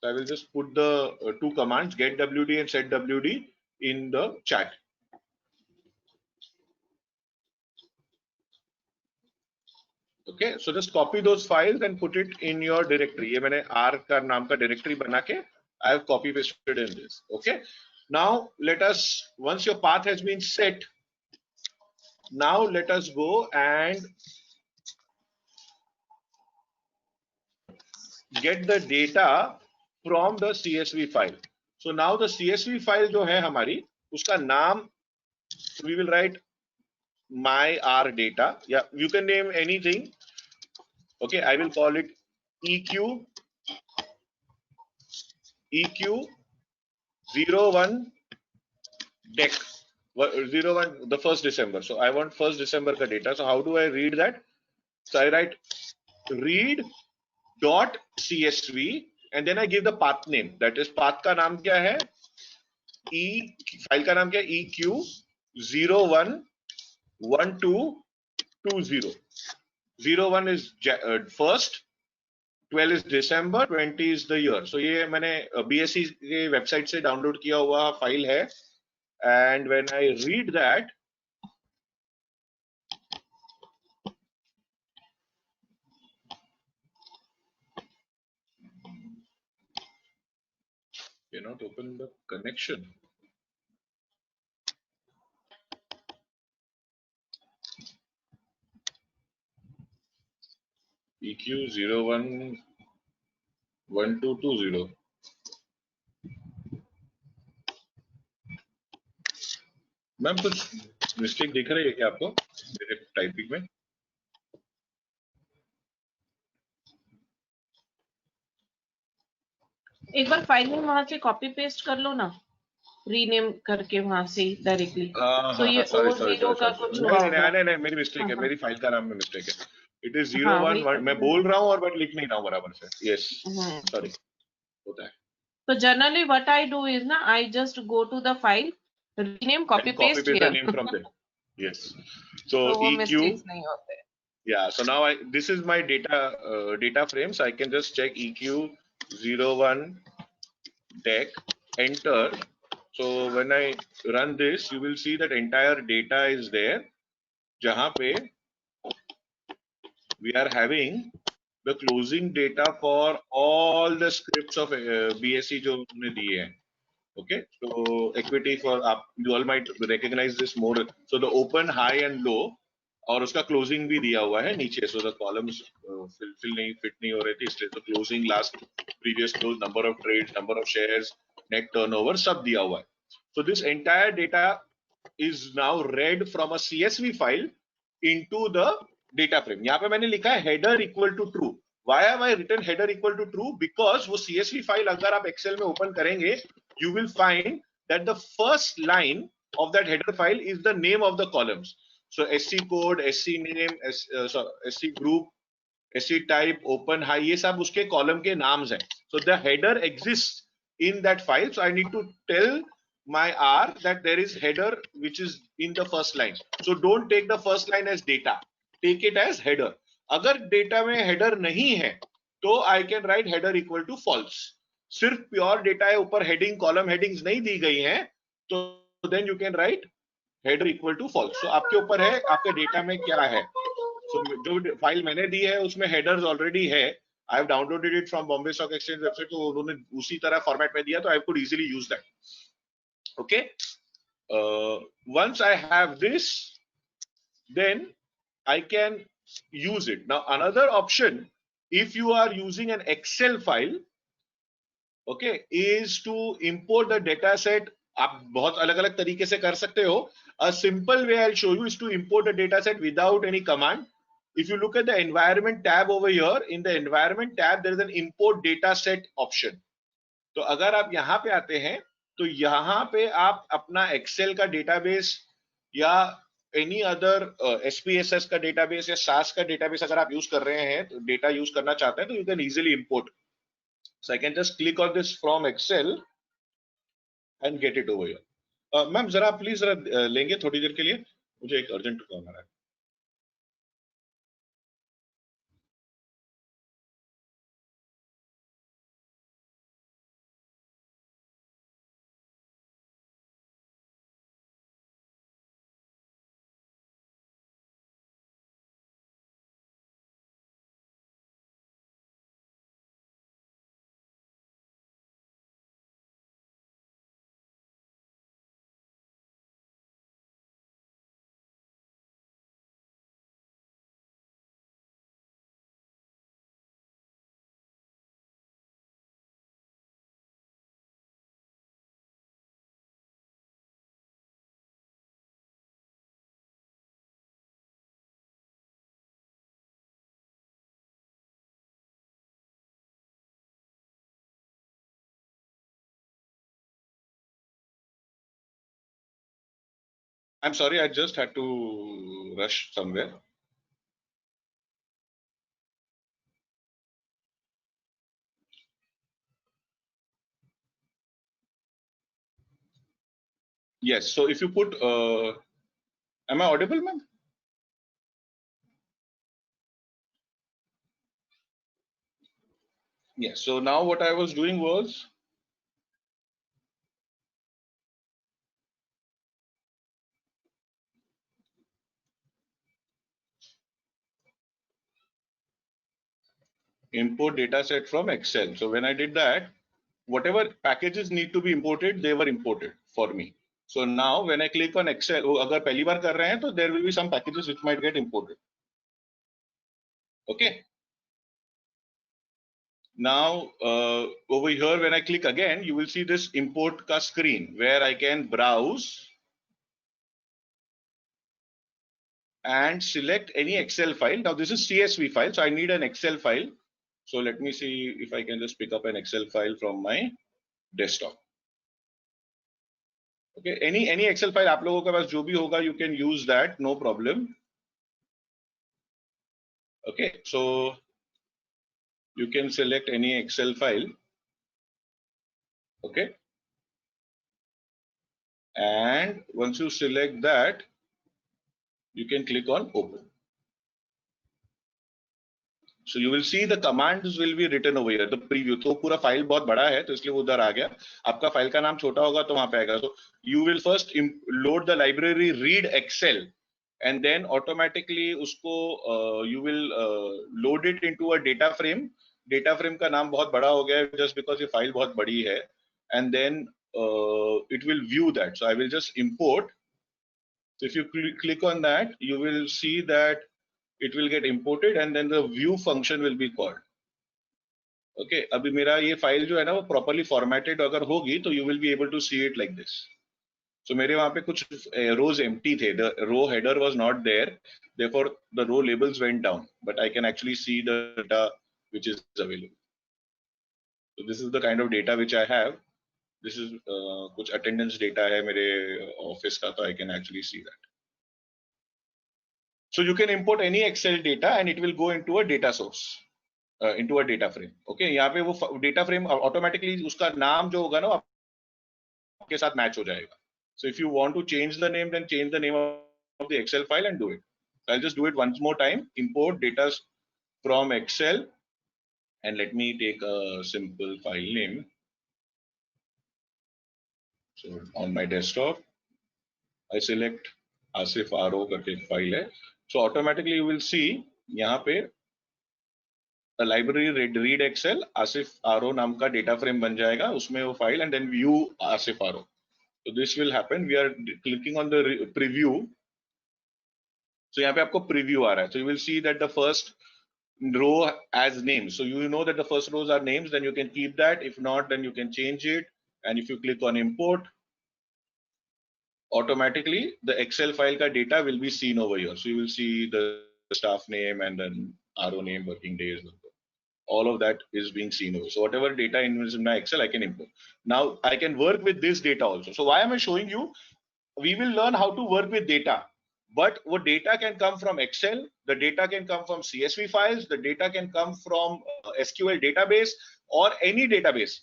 So I will just put the two commands, get wd and set wd, in the chat. Okay, so just copy those files and put it in your directory. ये मैंने R का नाम का directory बना के I have copy pasted in this. Okay, now let us, once your path has been set, now let us go and get the data from the CSV file. So now the CSV file जो है हमारी, उसका नाम, we will write my R data. Yeah, you can name anything. Okay, I will call it EQ 01 deck 01 the 1st December. So I want 1st December ka data. So how do I read that? So I write read.csv and then I give the path name. That is, path ka naam kya hai? File ka naam kya hai? EQ 011220. 01 is first, 12 is December, 20 is the year. So ये मैंने BSE के website से download किया हुआ file है. And when I read that, cannot open the connection. EQ 011220. Ma'am कुछ mistake दिख रही है क्या आपको मेरे टाइपिंग में? एक बार फाइल में वहां से कॉपी पेस्ट कर लो ना, रीनेम करके वहां से डायरेक्टली. तो ये O0 का कुछ नहीं, मेरी मिस्टेक है, मेरी फाइल का नाम में मिस्टेक है. It is 01. मैं बोल रहा हूँ और बट लिख नहीं रहा हूँ बराबर से. यस, सॉरी, होता है. तो generally what I do is ना, I just go to the file, rename, copy paste the name from there. Yes, so EQ नहीं होते. Yeah, so now this is my data frame, so I can just check EQ 01 deck, enter. So when I run this, you will see that entire data is there, jahan pe we are having the closing data for all the scripts of BSE jo humne diye hain. Okay, so equity for you all might recognize this more. So the open, high and low, और उसका closing भी दिया हुआ है नीचे. So the columns fill नहीं, fit नहीं हो रहे थे, इसलिए तो closing, last previous close, number of trades, number of shares, net turnover, सब दिया हुआ है. So this entire data is now read from a CSV file into the data frame. यहाँ पे मैंने लिखा है header equal to true. Why have I written header equal to true? Because वो CSV फाइल अगर आप एक्सेल में open करेंगे, you will find that the first line of that header file is the name of the columns. So SC code, SC name, SC group, SC type, open high, ये सब उसके column के names हैं. So the header exists in that file. So I need to tell my R that there is header which is in the first line. So don't take the first line as data. Take it as header. अगर डेटा में header नहीं है तो I can write header equal to false. सिर्फ pure data है, ऊपर heading column headings नहीं दी गई हैं, तो then you can write header equal to false. So आपके ऊपर है आपके डेटा में क्या है। सो जो फाइल मैंने दी है उसमें हेडर्स ऑलरेडी है। I have downloaded it from Bombay stock exchange website, तो उन्होंने उसी तरह फॉर्मेट में दिया, तो I could easily use that. Okay, once I have this then I can use it. Now another option, if you are using an Excel file, okay, is to import the data set. आप बहुत अलग अलग तरीके से कर सकते हो. A simple way I'll show you is to import the data set without any command. If you look at the environment tab over here, in the environment tab there is an import data set option. तो अगर आप यहाँ पे आते हैं तो यहाँ पे आप अपना Excel का डेटाबेस या एनी अदर SPSS का डेटाबेस या SAS का डेटाबेस अगर आप यूज कर रहे हैं, तो डेटा यूज करना चाहते हैं, तो you can easily import. So I can just click on this from Excel and get it over here. Ma'am जरा प्लीज जरा लेंगे थोड़ी देर के लिए, मुझे एक अर्जेंट काम आ रहा है. I'm sorry, I just had to rush somewhere. Yes, so if you put, am I audible, ma'am? Yes, so now what I was doing was, import data set from Excel. So when I did that, whatever packages need to be imported, they were imported for me. So now when I click on Excel, अगर पहली बार कर रहे हैं तो there will be some packages which might get imported. Okay. Now over here when I click again, you will see this import ka screen where I can browse and select any Excel file. Now this is CSV file, so I need an Excel file. So let me see if I can just pick up an Excel file from my desktop. Okay, any Excel file आप लोगों के पास जो भी होगा, you can use that, no problem. Okay, so you can select any Excel file. Okay, and once you select that, you can click on open. So you will see the commands will be written over here. The preview, तो पूरा file बहुत बड़ा है तो इसलिए वो उधर आ गया. आपका फाइल का नाम छोटा होगा तो वहां पे आएगा. So you will first load the library read Excel and then automatically उसको you will load it into a data frame. Data frame का नाम बहुत बड़ा हो गया है just because ये फाइल बहुत बड़ी है, and then it will view that. So I will just import. So if you click on that, you will see that it will get imported and then the view function will be called. Okay, अभी मेरा ये file जो है ना वो properly formatted अगर होगी तो you will be able to see it like this. So मेरे वहाँ पे कुछ rows empty थे. The row header was not there. Therefore, the row labels went down. But I can actually see the data which is available. So this is the kind of data which I have. This is कुछ attendance data है मेरे office का, तो I can actually see that. So you can import any Excel data and it will go into a data source, into a data frame. Okay, यहाँ पे वो data frame automatically उसका नाम जो होगा ना आपके साथ match हो जाएगा. So if you want to change the name, then change the name of the Excel file and do it. So I'll just do it once more time. Import data from Excel, and let me take a simple file name. So on my desktop, I select Asif RO करके file है. So automatically you will see यहाँ पे the library read Excel Asif RO नाम का data frame बन जाएगा, उसमें वो file and then view Asif RO. So this will happen. We are clicking on the preview. So यहाँ पे आपको preview आ रहा है. So you will see that the first row as names. So you know that the first rows are names, then you can keep that. If not, then you can change it. And if you click on import, automatically the Excel file ka data will be seen over here. So you will see the staff name and then RO name, working days. All of that is being seen over. So whatever data is in my Excel, I can import. Now I can work with this data also. So why am I showing you? We will learn how to work with data. But what data can come from Excel, the data can come from CSV files, the data can come from SQL database or any database.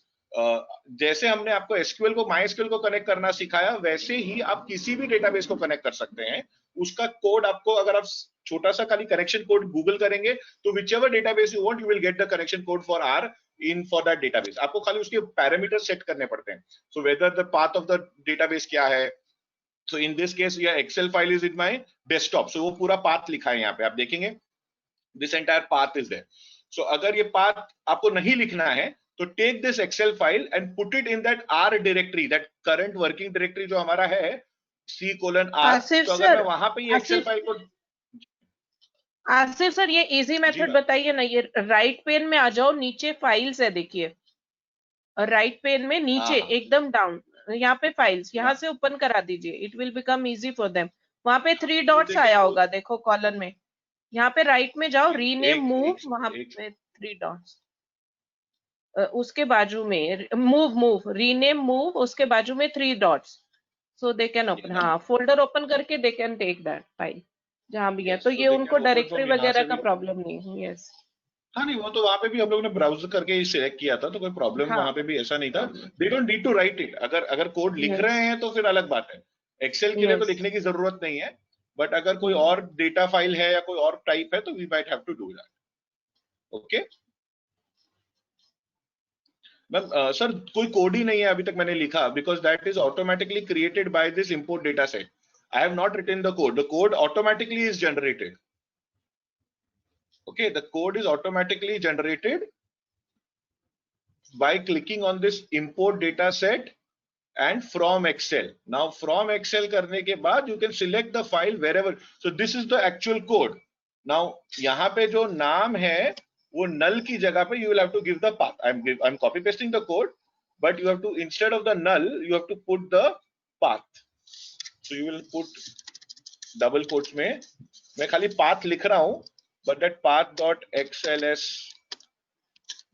जैसे हमने आपको SQL को MySQL को connect करना सिखाया, वैसे ही आप किसी भी डेटाबेस को कनेक्ट कर सकते हैं. उसका कोड आपको, अगर आप छोटा सा खाली कनेक्शन कोड गूगल करेंगे तो whichever database you want, you will get the connection code for R in for that database. आपको खाली उसके पैरामीटर सेट करने पड़ते हैं. So whether the path of the database क्या है. So in this case, yeah, Excel file is in my desktop. So वो पूरा path लिखा है यहाँ पे, आप देखेंगे. This entire path is there. So अगर ये path आपको नहीं लिखना है, तो take this Excel file and put it in that R directory, that current working directory जो हमारा है, C:R. आसिफ तो अगर सर, मैं वहां पे ये Excel file को, आसिफ सर ये इजी मेथड बताइए ना. ये राइट पेन में आ जाओ, नीचे फाइल्स है देखिए. राइट पेन में नीचे एकदम डाउन, यहाँ पे फाइल्स, यहाँ से ओपन करा दीजिए. It will become easy for them. वहां पे 3 डॉट्स आया होगा, देखो कॉलम में. यहाँ पे राइट में जाओ, रीनेम मूव, वहां पे 3 डॉट्स. उसके बाजू में मूव रीनेम मूव, उसके बाजू में 3 dots. So they can open. हाँ, फोल्डर ओपन करके they can take that file जहां भी है. तो ये उनको डायरेक्टरी वगैरह का प्रॉब्लम नहीं है. यस. हाँ नहीं, वो तो वहां पे भी हम लोग ने ब्राउजर करके ही सिलेक्ट किया था, तो कोई प्रॉब्लम वहां पे भी ऐसा नहीं था. They don't need to write it. अगर कोड लिख रहे हैं तो फिर अलग बात है. एक्सेल के लिए तो लिखने की जरूरत नहीं है. बट अगर कोई और डेटा फाइल है या कोई और टाइप है, तो we might have to do that. Okay ma'am. Sir कोई कोड ही नहीं है अभी तक मैंने लिखा, because that is automatically created by this import data set. I have not written the code. The code automatically is generated. Okay, the code is automatically generated by clicking on this import data set and from Excel. Now from Excel करने के बाद you can select the file wherever. So this is the actual code. Now यहाँ पे जो नाम है वो null की जगह पे you will have to give the path. I'm copy pasting the code, but you have to, instead of the null, you have to put the path. So you will put double quotes में, मैं खाली path लिख रहा हूँ, but that path.xls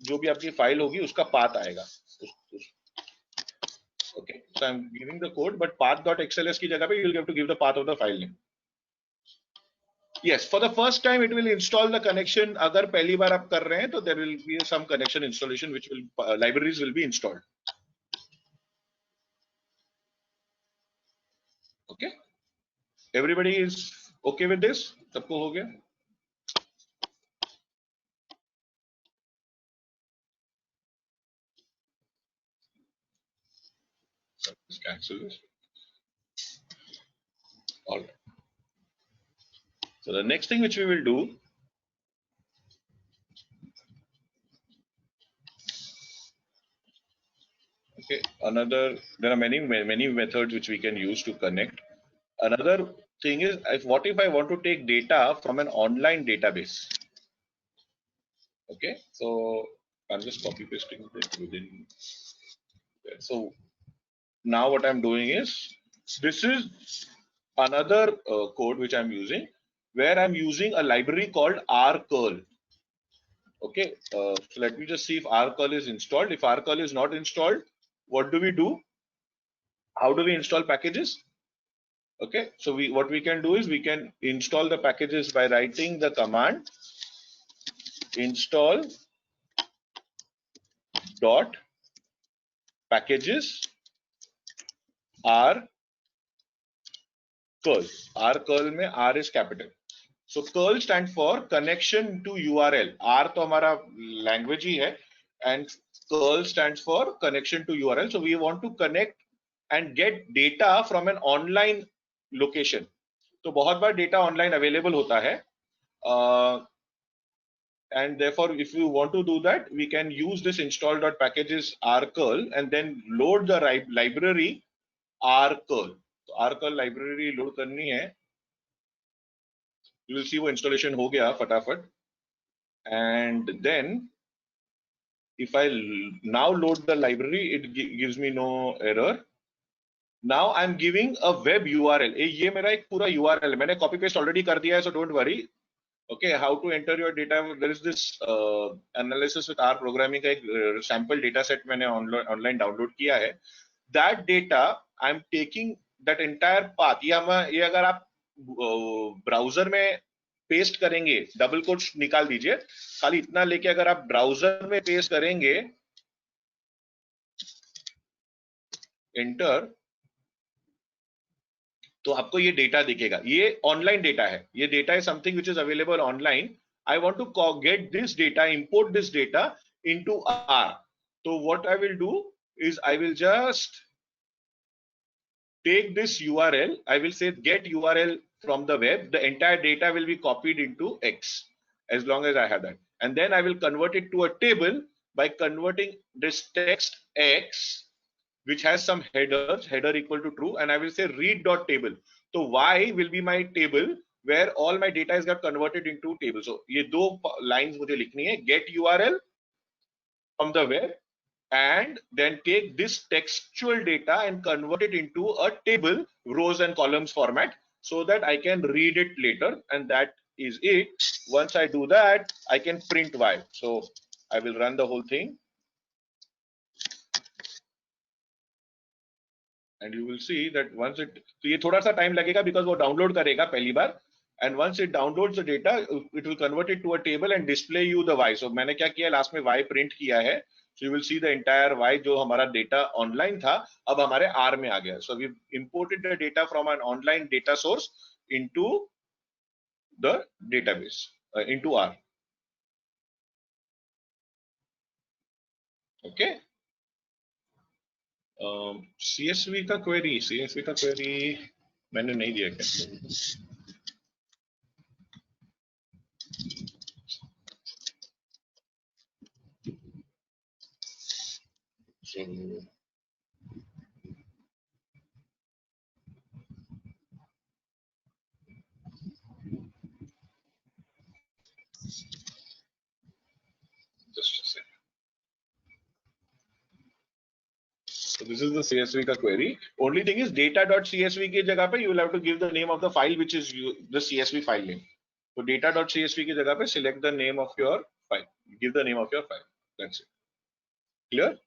जो भी आपकी file होगी उसका पाथ आएगा. Okay, so I'm giving the code, but path.xls की जगह पे you'll have to give the path of the file name. Yes, for the first time it will install the connection. अगर पहली बार आप कर रहे हैं तो there will be some connection installation which will libraries will be installed. Okay, everybody is okay with this? सबको हो गया? Let's cancel this. All right. So the next thing which we will do, okay, there are many methods which we can use to connect. Another thing is, what if I want to take data from an online database? Okay, so I'm just copy pasting it within there. So now what I'm doing is this is another code which I'm using, where I'm using a library called rcurl. Okay, so let me just see if rcurl is installed. If rcurl is not installed, what do we do? How do we install packages? Okay, so what we can do is we can install the packages by writing the command install dot packages r curl. R curl में R is capital. So curl stand for connection to URL. R तो हमारा language ही है, and curl stands for connection to URL. So we want to connect and get data from an online location. तो बहुत बार data online available होता है, and therefore if you want to do that, we can use this install.packages rcurl and then load the library rcurl. तो rcurl library load करनी है. You will see वो installation हो गया फटाफट. And then if I now load the library, it gives me no error. Now I'm giving a web URL. ये मेरा एक पूरा URL है. मैंने copy paste already कर दिया है, so don't worry. Okay, how to enter your data? There is this analysis with R programming का एक sample data set मैंने online download किया है. That data I'm taking that entire path. ये अगर आप ब्राउजर में पेस्ट करेंगे, डबल कोट्स निकाल दीजिए, खाली इतना लेके अगर आप ब्राउजर में पेस्ट करेंगे एंटर, तो आपको ये डेटा दिखेगा. ये ऑनलाइन डेटा है. ये data is something which is available online. I want to get this data, import this data into R. तो what I will do is I will just take this URL. I will say get URL from the web. The entire data will be copied into X as long as I have that. And then I will convert it to a table by converting this text X, which has some headers, header equal to true, and I will say read.table. So Y will be my table where all my data is got converted into table. So ये दो lines मुझे लिखनी है. Get URL from the web, and then take this textual data and convert it into a table, rows and columns format, so that I can read it later. And that is it. Once I do that, I can print Y. So I will run the whole thing, and you will see that once it, तो ये थोड़ा सा time लगेगा because वो download करेगा पहली बार, and once it downloads the data, it will convert it to a table and display you the Y. So मैंने क्या किया, लास्ट में Y print किया है. So you will see the entire Y जो हमारा data online था, अब हमारे R में आ गया. So we imported the data from an online data source into the database, into R. Okay. CSV का query मैंने नहीं दिया क्या? So just a second. So this is the CSV का query. Only thing is data.csv की जगह पे you will have to give the name of the file which is the CSV file name. So data.csv की जगह पे select the name of your file. Give the name of your file. That's it. Clear?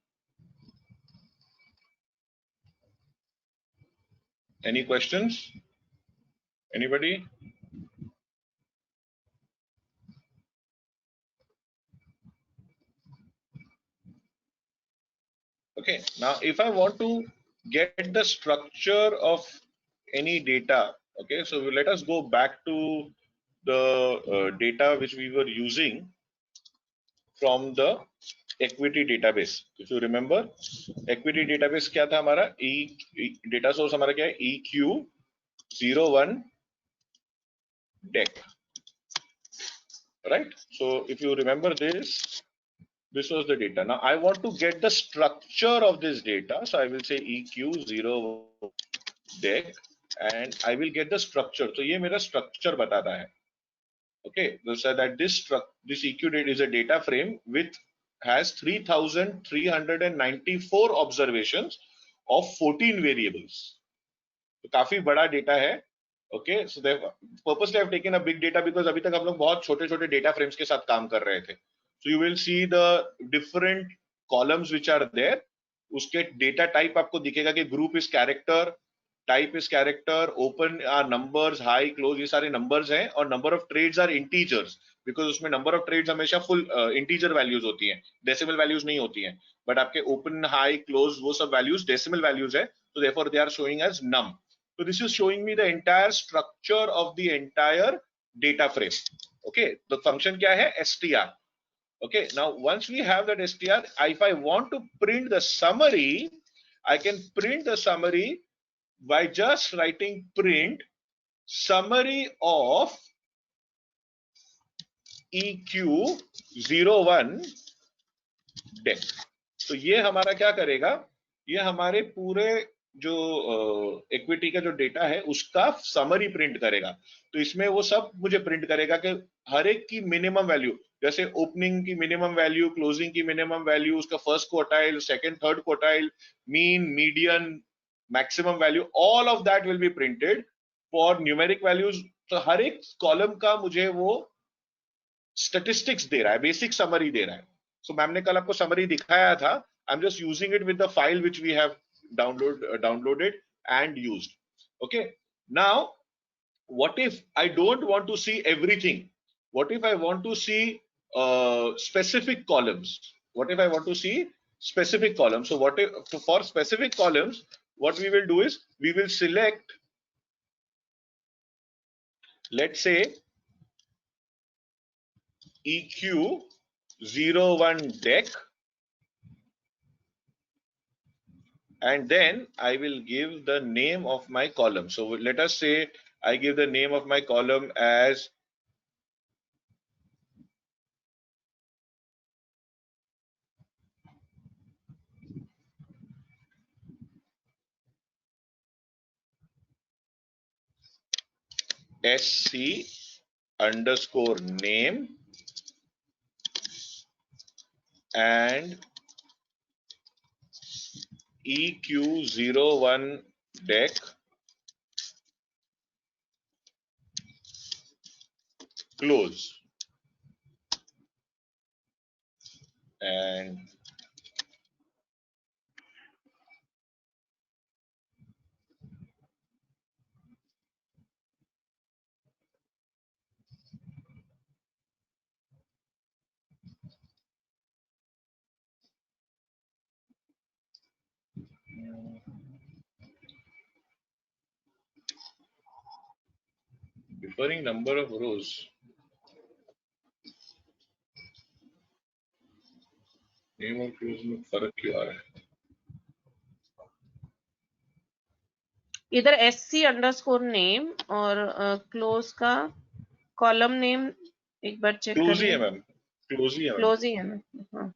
Any questions? Anybody? Okay, now if I want to get the structure of any data, okay, so let us go back to the data which we were using from the equity database. If you remember, equity database क्या था हमारा? data source हमारा क्या है? EQ01 deck, right? So if you remember this was the data. Now I want to get the structure of this data, so I will say EQ01 deck, and I will get the structure. So ये मेरा structure बताता है. Okay, so that this EQ date is a data frame with has 3,394 observations of 14 variables. तो काफी बड़ा data है. Okay, so purposely I have taken a big data because अभी तक हम लोग बहुत छोटे छोटे डेटा फ्रेम्स के साथ काम कर रहे थे. So you will see the different columns which are there. उसके डेटा टाइप आपको दिखेगा कि group is character, type is character, open are numbers, high close, ये सारे नंबर्स हैं, और number of trades are integers because उसमें नंबर ऑफ ट्रेड्स हमेशा फुल इंटीजर वैल्यूज होती हैं, डेसिमल वैल्यूज नहीं होती हैं. बट आपके ओपन, हाई, क्लोज वो सब वैल्यूज डेसिमल वैल्यूज है, so therefore they are showing as num. So this is showing me the entire structure of the entire data frame. Okay, the function kya hai? str. Okay, now once we have that str, if I want to print the summary, I can print the summary by just writing print summary of eq01 deck. तो ये हमारा क्या करेगा, ये हमारे पूरे जो equity का जो डेटा है उसका समरी प्रिंट करेगा. तो इसमें वो सब मुझे प्रिंट करेगा कि हर एक की मिनिमम वैल्यू, जैसे ओपनिंग की मिनिमम वैल्यू, क्लोजिंग की मिनिमम वैल्यू, उसका first quartile, second, third quartile, mean, median, maximum value, all of that will be printed for numeric values. तो हर एक कॉलम का मुझे वो स्टेटिस्टिक्स दे रहा है, बेसिक समरी दे रहा है. सो मैम ने कल आपको समरी दिखाया था. I am just using it with the file which we have downloaded and used. Okay, now what if I don't want to see everything? What if I want to see specific columns? What if I want to see specific columns? So what if, for specific columns, what we will do is we will select, let's say, eq01 deck, and then I will give the name of my column. So let us say I give the name of my column as sc underscore name and eq01 deck close, and differing number of rows. Name और close में फर्क क्यों आ रहा है? इधर SC underscore name और close का column name एक बार चेक क्लोज ही है करिए. मैम, क्लोज ही है मैम. क्लोज ही है ना. हाँ.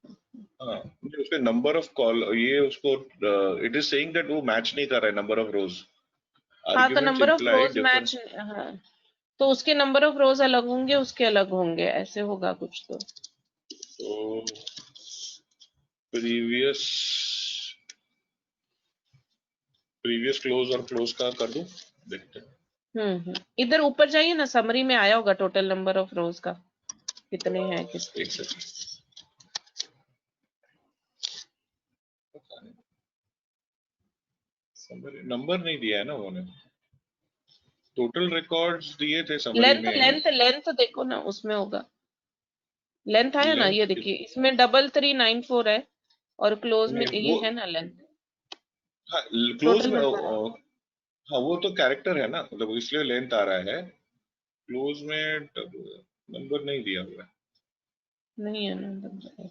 हाँ, उसके नंबर ऑफ कॉल, ये उसको इट इज सेइंग दैट वो मैच नहीं कर रहा है नंबर ऑफ रोज. हाँ, तो नंबर ऑफ रोज मैच, हाँ, तो उसके नंबर ऑफ रोज अलग होंगे, उसके अलग होंगे, ऐसे होगा कुछ. तो प्रीवियस क्लोज और क्लोज का कर दूं, देखते हैं. इधर ऊपर जाइए ना, समरी में आया होगा टोटल नंबर ऑफ रोज का कितने हैं. एक सेकंड, नंबर नहीं दिया है ना उन्होंने. टोटल रिकॉर्ड्स दिए थे समरी में. लेंथ देखो ना, उसमें होगा लेंथ आया ना. ये देखिए, इसमें 3394 है और क्लोज में ये है ना लेंथ. हाँ, क्लोज में हाँ, वो तो कैरेक्टर है ना, मतलब इसलिए लेंथ आ रहा है. क्लोज में नंबर नहीं दिया हुआ है. नहीं है ना.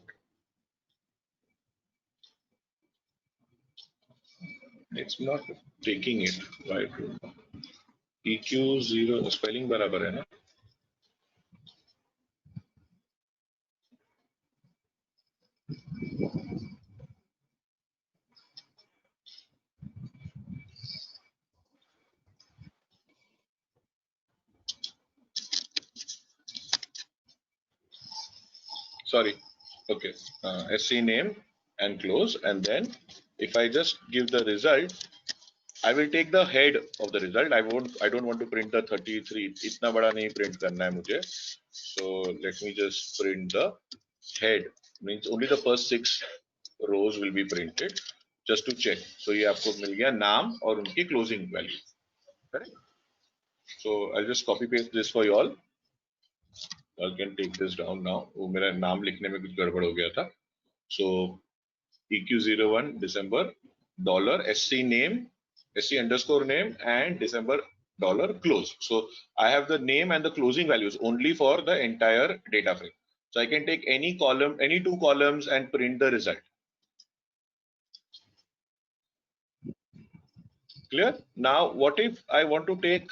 It's not taking it right. EQ0 spelling बराबर है ना. Sorry. Okay. SC name and close, and then if I just give the result, I will take the head of the result. I don't want to print the 33. इतना बड़ा नहीं print करना है मुझे. So let me just print the head. Means only the first 6 rows will be printed just to check. So ये आपको मिल गया नाम और उनकी closing value. Correct? So I'll just copy paste this for you all. I can take this down now. वो मेरा नाम लिखने में कुछ गड़बड़ हो गया था. So EQ01 December dollar SC name, SC underscore name and December dollar close. So I have the name and the closing values only for the entire data frame. So I can take any column, any 2 columns and print the result. Clear? Now, what if I want to take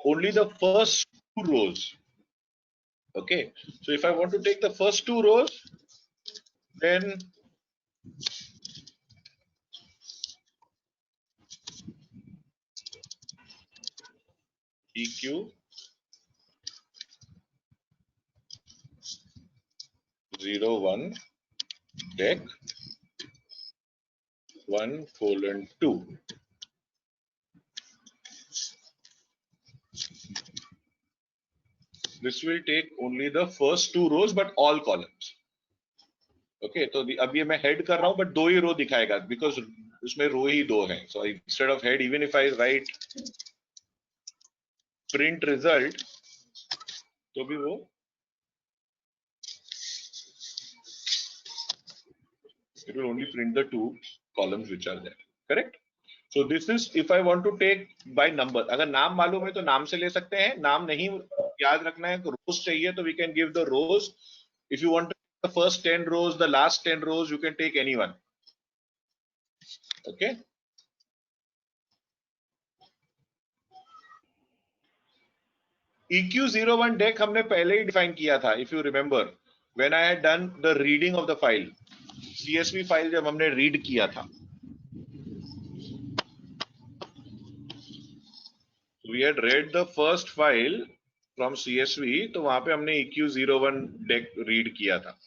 only the first 2 rows? Okay. So if I want to take the first 2 rows, then EQ 01 deck 1:2. This will take only the first 2 rows but all columns. Okay, तो अब ये मैं head कर रहा हूँ but 2 he row दिखाएगा because उसमें row ही 2 हैं. So instead of head, even if I write print result, तो भी वो it will only print the 2 columns which are there. Correct? So this is if I want to take by number. अगर नाम मालूम है तो नाम से ले सकते हैं. नाम नहीं याद रखना है तो rows चाहिए तो we can give the rows. If you want the first 10 rows, the last 10 rows, you can take anyone. Okay. EQ01 deck हमने पहले ही define किया था. If you remember, when I had done the reading of the file, CSV file जब हमने read किया था. We had read the first file from CSV, तो वहां पे हमने EQ01 deck read किया था.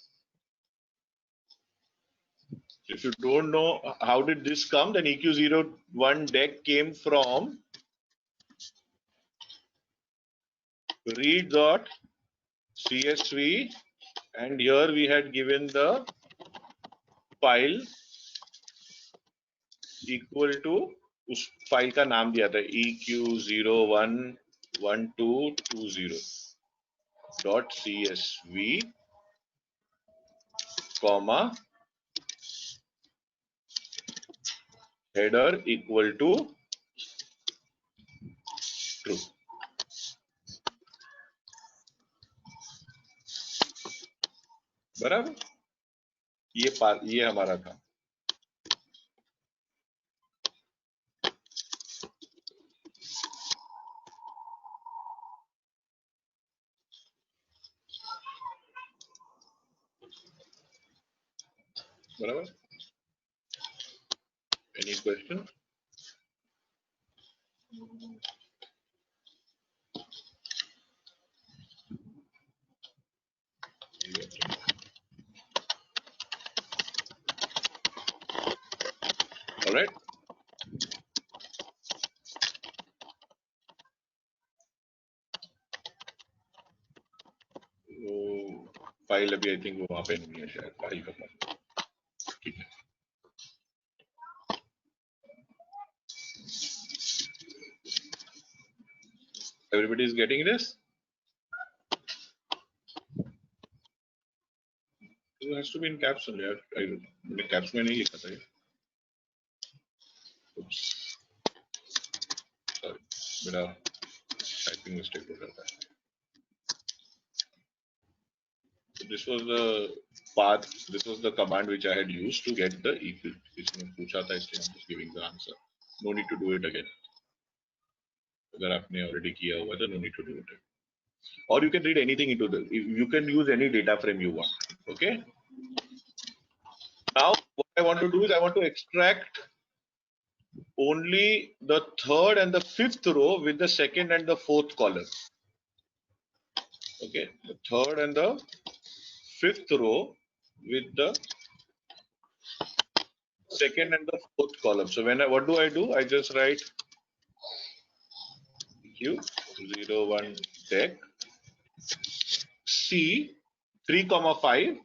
If you don't know how did this come, then EQ01 deck came from read.csv, and here we had given the file equal to उस file का नाम दिया था EQ011220.csv, comma header equal to true. बराबर. ये हमारा था. बराबर. Any question? All right. File अभी आई थिंक वो वहां पे नहीं है शायद फाइल का पास. ठीक है. Everybody is getting this? It has to be in caps only. मैंने caps में नहीं लिखा था ये. Oops. Sorry, मेरा typing mistake हो जाता है. So this was the path. This was the command which I had used to get the EQ. इसमें पूछा था इसलिए I'm just giving the answer. No need to do it again. अगर आपने already किया हुआ तो no need to do it. Or you can read anything into the. You can use any data frame you want. Okay. Now what I want to do is I want to extract only the 3rd and the 5th row with the 2nd and the 4th column. Okay, the 3rd and the 5th row with the second and the fourth column. So when what do? I just write EQ01 deck C 3,5,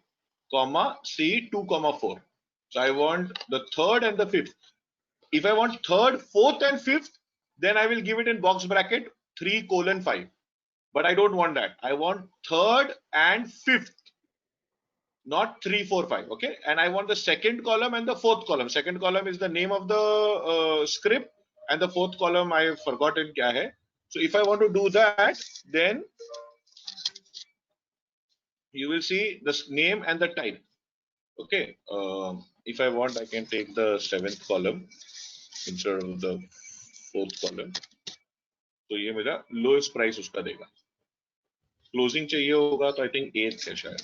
C 2,4. So I want the third and the fifth. If I want third, fourth, and fifth, then I will give it in box bracket 3:5. But I don't want that. I want third and fifth, not 3, 4, 5. Okay. And I want the second column and the fourth column. Second column is the name of the script, and the fourth column I have forgotten kya hai. So if I want to do that, then you will see the name and the type. Okay. If I want, I can take the 7th column instead of the 4th column. तो ये मेरा lowest price उसका देगा. Closing चाहिए होगा तो I think 8th है शायद.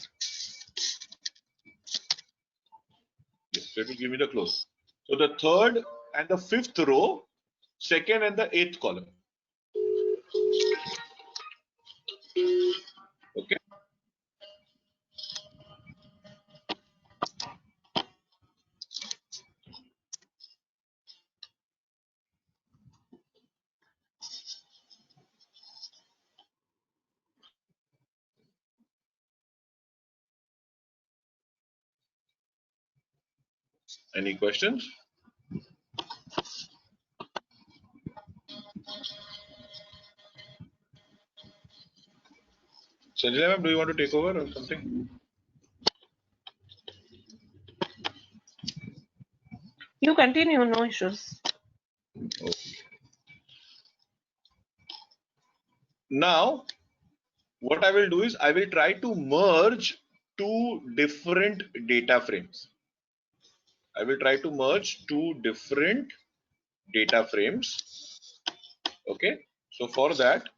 Yes, it will give me the close. So the third and the fifth row, second and the 8th column. Okay. Any questions? Sanjay ma'am, do you want to take over or something? You continue, no issues. Okay. Now, what I will do is I will try to merge two different data frames. I will try to merge two different data frames. Okay. So for that,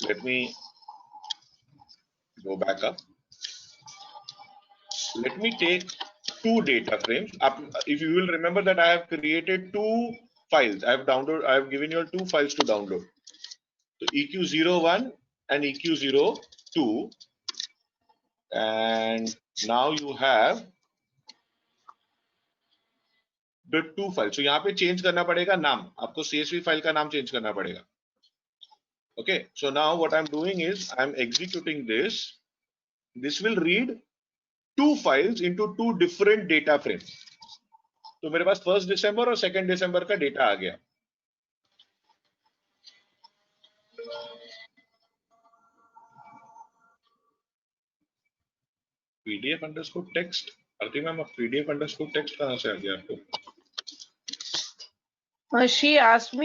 let me go back up. Let me take two data frames. If you will remember that I have created two files. I have given you all two files to download. So EQ01 and EQ02. And now you have the two files. So यहाँ पे change करना पड़ेगा नाम. आपको CSV file का नाम change करना पड़ेगा. Okay. So now what I'm doing is I'm executing this. This will read two files into two different data frames. तो मेरे पास 1st December और 2nd December का डेटा आ गया. PDF_text. आरती मैम, PDF_text कहाँ से आ गया आपको? She asked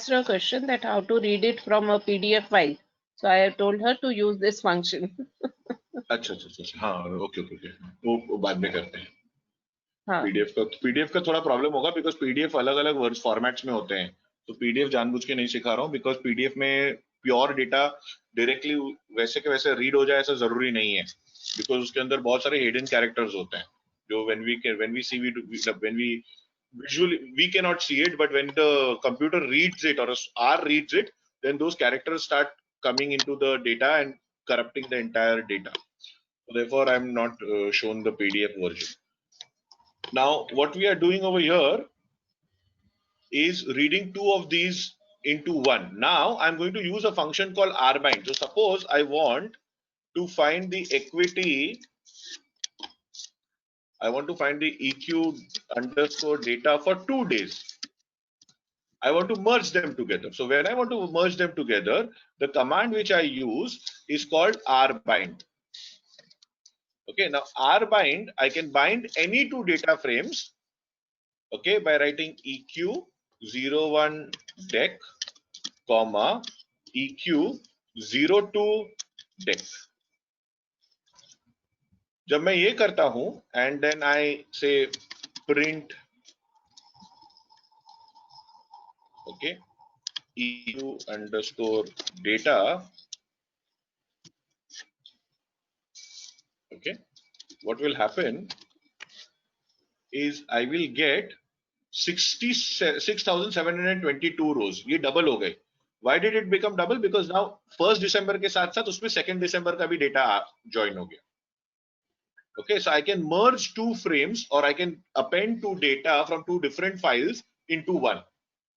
her a question that how to read it from a PDF file. So I have told her to use this function. अच्छा. हाँ, okay. वो बाद में करते हैं. हाँ. पीडीएफ का थोड़ा प्रॉब्लम होगा बिकॉज पीडीएफ अलग अलग वर्ड फॉर्मेट्स में होते हैं. तो पीडीएफ जानबूझ के नहीं सिखा रहा हूँ बिकॉज पीडीएफ में प्योर डेटा डायरेक्टली वैसे के वैसे रीड हो जाए ऐसा जरूरी नहीं है बिकॉज उसके अंदर बहुत सारे हिडन कैरेक्टर्स होते हैं जो when we visually we cannot see it, but when the computer reads it or R reads it, then those characters start coming into the data and corrupting the entire data. So therefore I'm not shown the PDF version. Now what we are doing over here is reading two of these into one. Now I'm going to use a function called rbind. So suppose I want to find the equity, I want to find the EQ_data for 2 days. I want to merge them together. So when I want to merge them together, the command which I use is called rbind. Okay, now rbind, I can bind any two data frames, okay, by writing EQ01 deck, comma, EQ02 deck. जब मैं ये करता हूं and then I say print, okay, EQ_data, okay, what will happen is I will get 6,722 rows. ये double हो गए. Why did it become double? Because now 1st December के साथ साथ उसमें 2nd December का भी डेटा join हो गया. Okay, so I can merge two frames or I can append two data from two different files into one.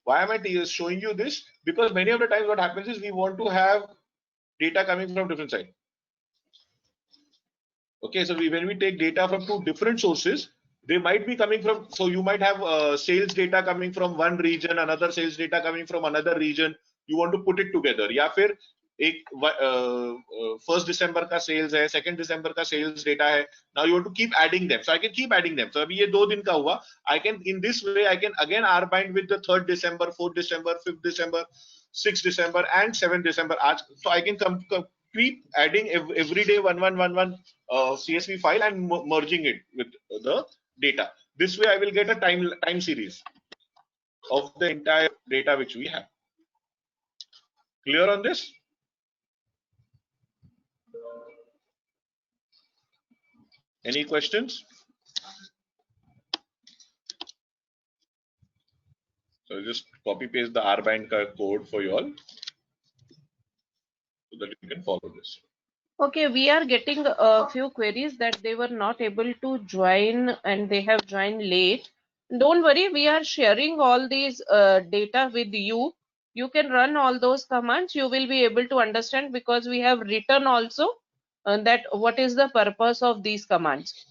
Why am I showing you this? Because many of the times what happens is we want to have data coming from different sides. Okay, so when we take data from two different sources, they might be coming from, so you might have sales data coming from one region, another sales data coming from another region. You want to put it together. या फिर एक 1st December का sales है, 2nd December का sales data है. Now you want to keep adding them. So I can keep adding them. So अभी ये 2 दिन का हुआ. I can, in this way, I can again R bind with the 3rd December, 4th December, 5th December, 6th December, and 7th December. So I can keep adding every day one CSV file and merging it with the data. This way I will get a time series of the entire data which we have. Clear on this? Any questions? So just copy paste the RBind code for you all so that you can follow this. Okay, we are getting a few queries that they were not able to join and they have joined late. Don't worry, we are sharing all these data with you. You can run all those commands. You will be able to understand because we have written also that what is the purpose of these commands.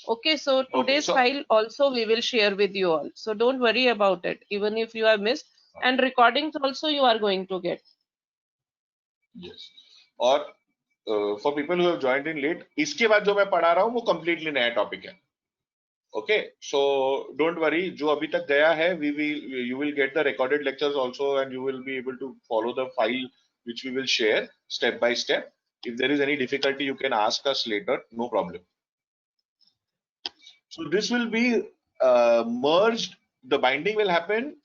Okay, so today's file also we will share with you all. So don't worry about it, even if you have missed. And recordings also you are going to get. Yes. Or for people who have joined in late, इसके बाद जो मैं पढ़ा रहा हूँ वो completely नया topic है. Okay, so don't worry. जो अभी तक गया है, you will get the recorded lectures also, and you will be able to follow the file which we will share step by step. If there is any difficulty, you can ask us later. No problem. So this will be merged. The binding will happen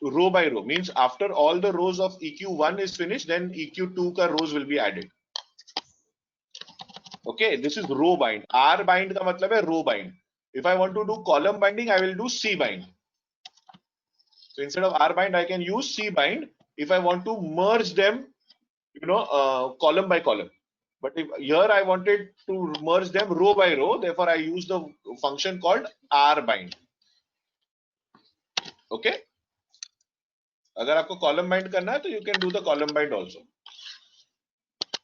row by row. Means after all the rows of EQ1 is finished, then EQ2 ka rows will be added. Okay, this is row bind. R bind ka matlab hai row bind. If I want to do column binding, I will do C bind. So instead of R bind, I can use C bind. If I want to merge them, column by column. But if here I wanted to merge them row by row, therefore I use the function called R bind. Okay. अगर आपको column bind करना है, तो you can do the column bind also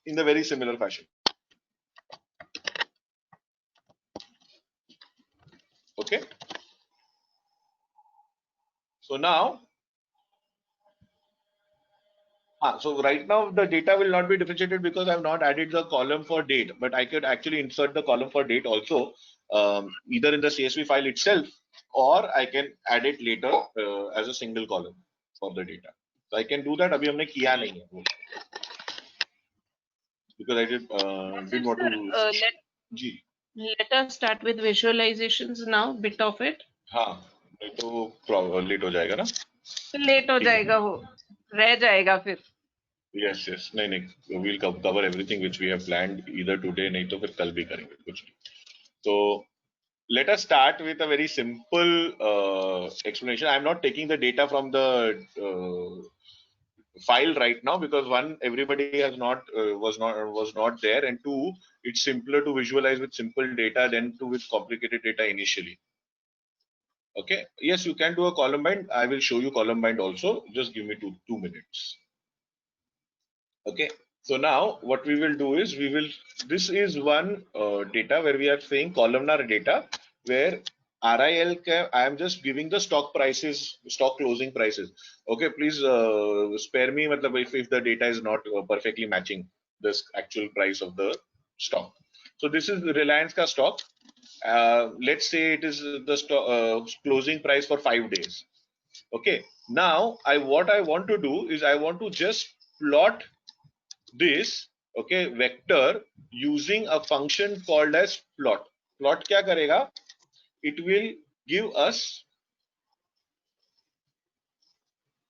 in the very similar fashion. Okay. So now, so right now the data will not be differentiated because I have not added the column for date, but I could actually insert the column for date also, either in the CSV file itself, or I can add it later as a single column for the data. So I can do that. अभी हमने किया नहीं है because I didn't want to. Let us start with visualizations now. Bit of it. हाँ, नहीं तो late हो जाएगा ना. लेट हो जाएगा वो, रह जाएगा फिर. Yes, नहीं, we'll cover everything which we have planned either today, नहीं तो फिर कल भी करेंगे कुछ. So let us start with a very simple explanation. I am not taking the data from the file right now because one, everybody has was not there, and two, it's simpler to visualize with simple data than to with complicated data initially. Okay. Yes, you can do a column bind. I will show you column bind also. Just give me two minutes. Okay. So now what we will do is this is one data where we are saying columnar data where RIL I am just giving the stock prices, stock closing prices. Okay, please spare me if the data is not perfectly matching this actual price of the stock. So this is Reliance ka stock. Let's say it is the stock, closing price for 5 days. Okay. Now what I want to do is I want to just plot this vector using a function called as plot. Plot क्या करेगा? It will give us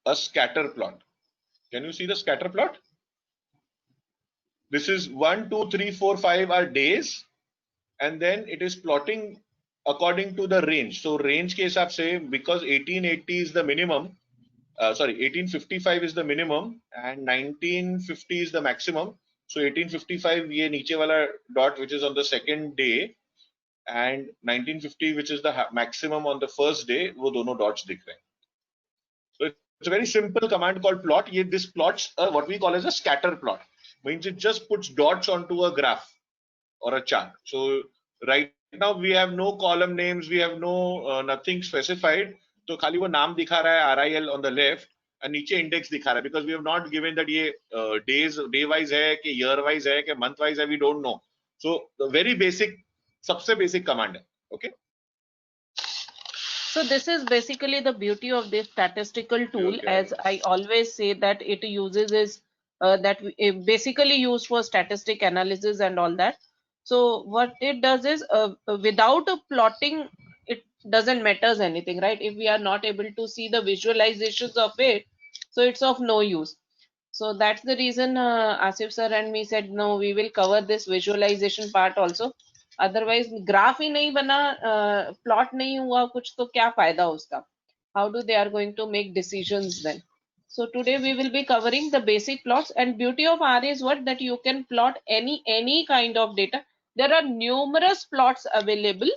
a scatter plot. Can you see the scatter plot? This is 1, 2, 3, 4, 5 are days, and then it is plotting according to the range. So range के हिसाब से, because 1880 is the minimum, 1855 is the minimum and 1950 is the maximum. So 1855 ये नीचे वाला dot which is on the second day and 1950 which is the maximum on the first day, वो दोनों dots दिख रहे हैं. So it's a very simple command called plot. This plots what we call as a scatter plot. Means it just puts dots onto a graph or a chart. So right now we have no column names, we have no nothing specified. तो खाली वो नाम दिखा रहा है RIL on the left and नीचे index दिखा रहा है because we have not given that ये day wise है कि year wise है कि month wise है, we don't know. So the very basic, सबसे basic command है. Okay. So this is basically the beauty of this statistical tool. Okay. As I always say that it uses is basically used for statistic analysis and all that. So what it does is without a plotting, it doesn't matters anything, right? If we are not able to see the visualizations of it, so it's of no use. So that's the reason Asif sir and me said no, we will cover this visualization part also. Otherwise graph ही नहीं बना, plot नहीं हुआ कुछ तो क्या फायदा उसका? How do they are going to make decisions then? So today we will be covering the basic plots, and beauty of R is what, that you can plot any kind of data. There are numerous plots available.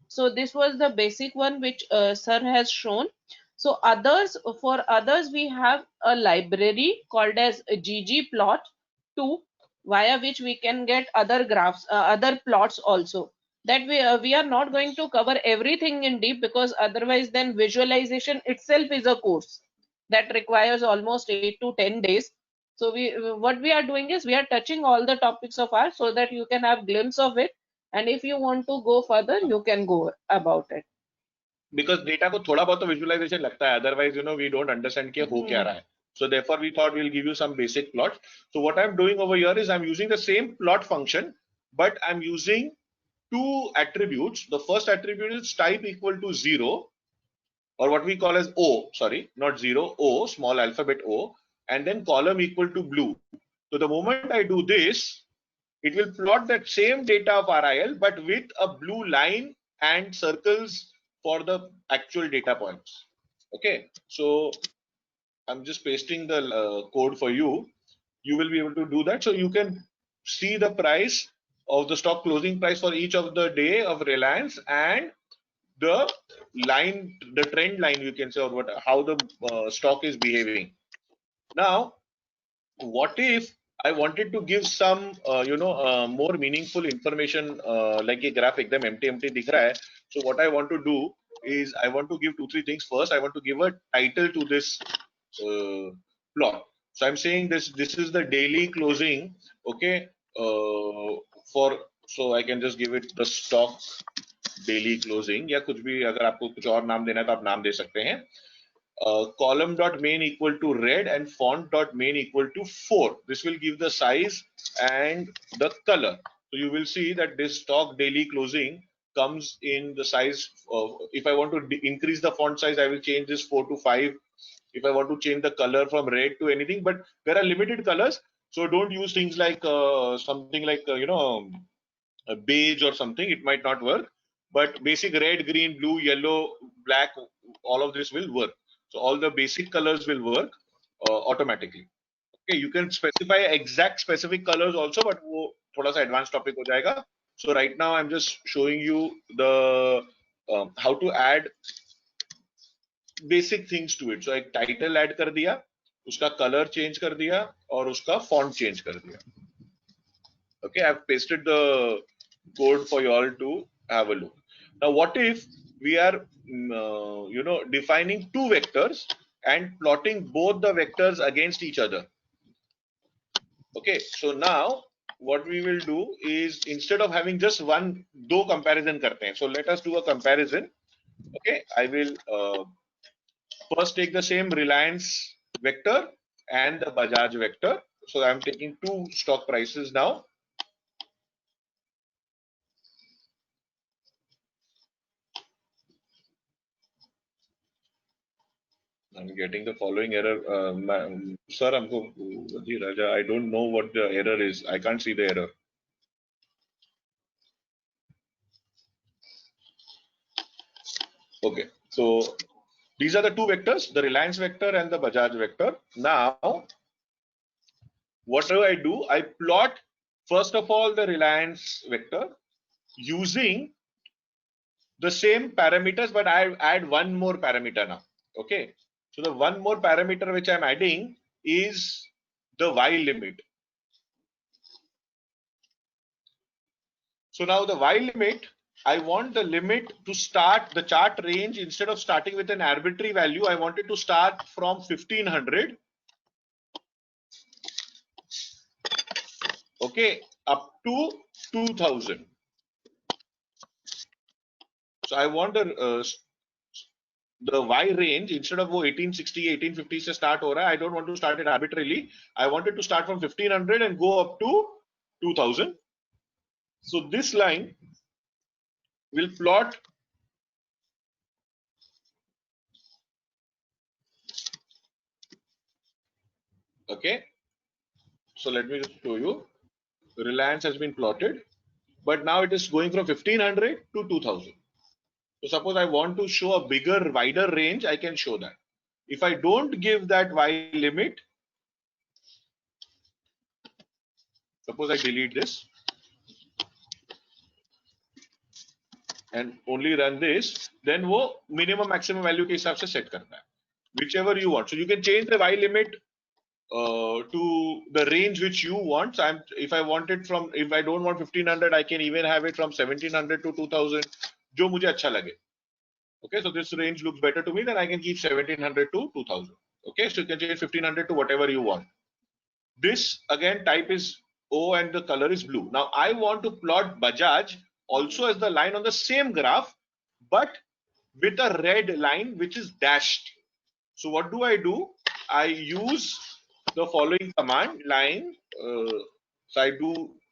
So this was the basic one which sir has shown. So for others we have a library called as ggplot2, via which we can get other graphs, other plots also. That we are not going to cover everything in deep, because otherwise then visualization itself is a course that requires almost 8 to 10 days. So what we are doing is we are touching all the topics of R so that you can have glimpse of it, and if you want to go further you can go about it. Because data को थोड़ा बहुत तो visualization लगता है, otherwise we don't understand कि हो क्या रहा है. So therefore we thought we'll give you some basic plots. So what I'm doing over here is I'm using the same plot function, but I'm using two attributes. The first attribute is type equal to 0, or what we call as O, sorry, not 0, O, small alphabet O, and then column equal to blue. So the moment I do this, it will plot that same data of RIL, but with a blue line and circles for the actual data points. Okay, so I'm just pasting the code for you. You will be able to do that. So you can see the price of the stock closing price for each of the day of Reliance, and the line, the trend line, you can say, or what, how the stock is behaving. Now, what if I wanted to give some more meaningful information, like a graph एकदम empty दिख रहा है. So what I want to do is I want to give 2-3 things. First, I want to give a title to this plot. So I'm saying this is the daily closing. Okay, so I can just give it the stock daily closing, या कुछ भी, अगर आपको कुछ और नाम देना है तो आप नाम दे सकते हैं. Column dot main equal to red and font dot main equal to 4. This will give the size and the color. So you will see that this stock daily closing comes in the size of, if I want to increase the font size, I will change this 4 to 5. If I want to change the color from red to anything, but there are limited colors, so don't use things like something like a beige or something. It might not work, but basic red, green, blue, yellow, black, all of this will work. So all the basic colors will work automatically. Okay, you can specify exact specific colors also, but वो थोड़ा सा advanced topic हो जाएगा. So right now I'm just showing you the how to add basic things to it. So एक title add कर दिया, उसका color change कर दिया, और उसका font change कर दिया. Okay, I've pasted the code for you all to have a look. Now, what if we are, defining two vectors and plotting both the vectors against each other? Okay, so now what we will do is, instead of having just one, दो comparison करते हैं. So let us do a comparison. Okay, I will first take the same Reliance vector and the Bajaj vector. So I'm taking two stock prices now. I'm getting the following error. Sir, Raja, I don't know what the error is. I can't see the error. Okay, so these are the two vectors, the Reliance vector and the Bajaj vector. Now, what do? I plot First of all, the Reliance vector using the same parameters, but I add one more parameter now. Okay, so the one more parameter which I'm adding is the Y limit. So now the Y limit, I want the limit to start the chart range. Instead of starting with an arbitrary value, I want it to start from 1500, okay, up to 2000. So I want the Y range, instead of 1860 1850 से start हो रहा है, I don't want to start it arbitrarily. I want it to start from 1500 and go up to 2000. So this line will plot okay. So let me just show you. Reliance has been plotted, but now it is going from 1500 to 2000. So suppose I want to show a bigger, wider range, I can show that. If I don't give that Y limit, suppose I delete this and only run this, then वो minimum maximum value के हिसाब से set करता है, whichever you want. So you can change the Y limit to the range which you want. So if I want it from, if I don't want 1500, I can even have it from 1700 to 2000, जो मुझे अच्छा लगे. Okay, so this range looks better to me, then I can keep 1700 to 2000. Okay, so you can change 1500 to whatever you want. This again type is O and the color is blue. Now I want to plot Bajaj also as the line on the same graph, but with a red line which is dashed. So what do? I use the following command line.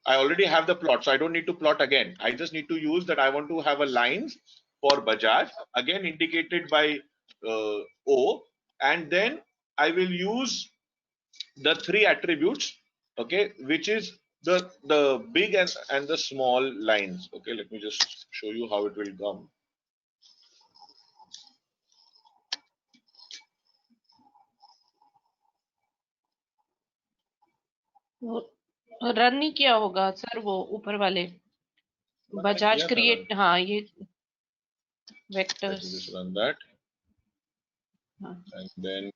I already have the plot, so I don't need to plot again. I just need to use that. I want to have a lines for Bajaj, again indicated by O, and then I will use the three attributes, okay, which is the big and the small lines. Okay, let me just show you how it will come. Run नहीं किया होगा sir वो ऊपर वाले Bajaj create. हाँ, ये vectors. Just run that. And then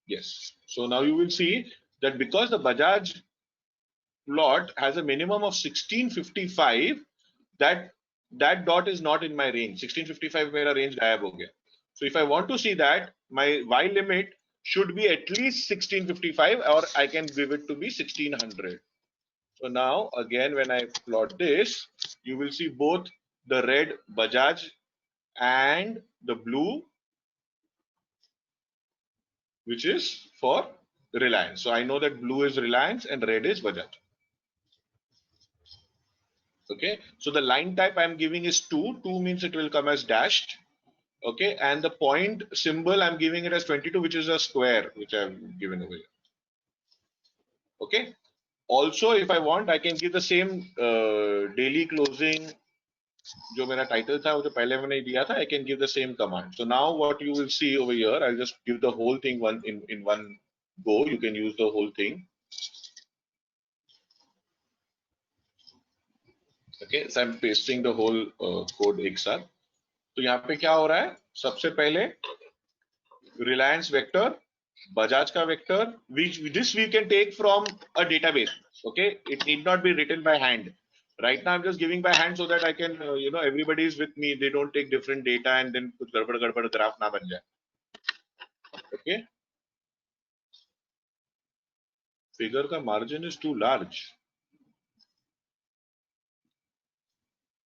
yes, so now you will see that because the Bajaj plot has a minimum of 1655, that dot is not in my range. 1655 मेरा range गायब हो गया. So if I want to see that, my Y limit should be at least 1655, or I can give it to be 1600. So now again, when I plot this, you will see both the red Bajaj and the blue, which is for Reliance. So I know that blue is Reliance and red is Bajaj. Okay, so the line type I'm giving is 2. 2 means it will come as dashed. Okay, and the point symbol I'm giving it as 22, which is a square, which I've given over here. Okay, also if I want, I can give the same daily closing जो मेरा title था वो जो पहले मैंने दिया था, I can give the same command. So now what you will see over here, I'll just give the whole thing in one go. You can use the whole thing. Okay, so I'm pasting the whole code एक साथ. तो यहाँ पे क्या हो रहा है? सबसे पहले Reliance vector, Bajaj का vector, this we can take from a database. Okay, it need not be written by hand. Right now I'm just giving by hand so that I can, everybody is with me. They don't take different data and then कुछ गड़बड़ graph ना बन जाए. Okay. Figure का margin is too large.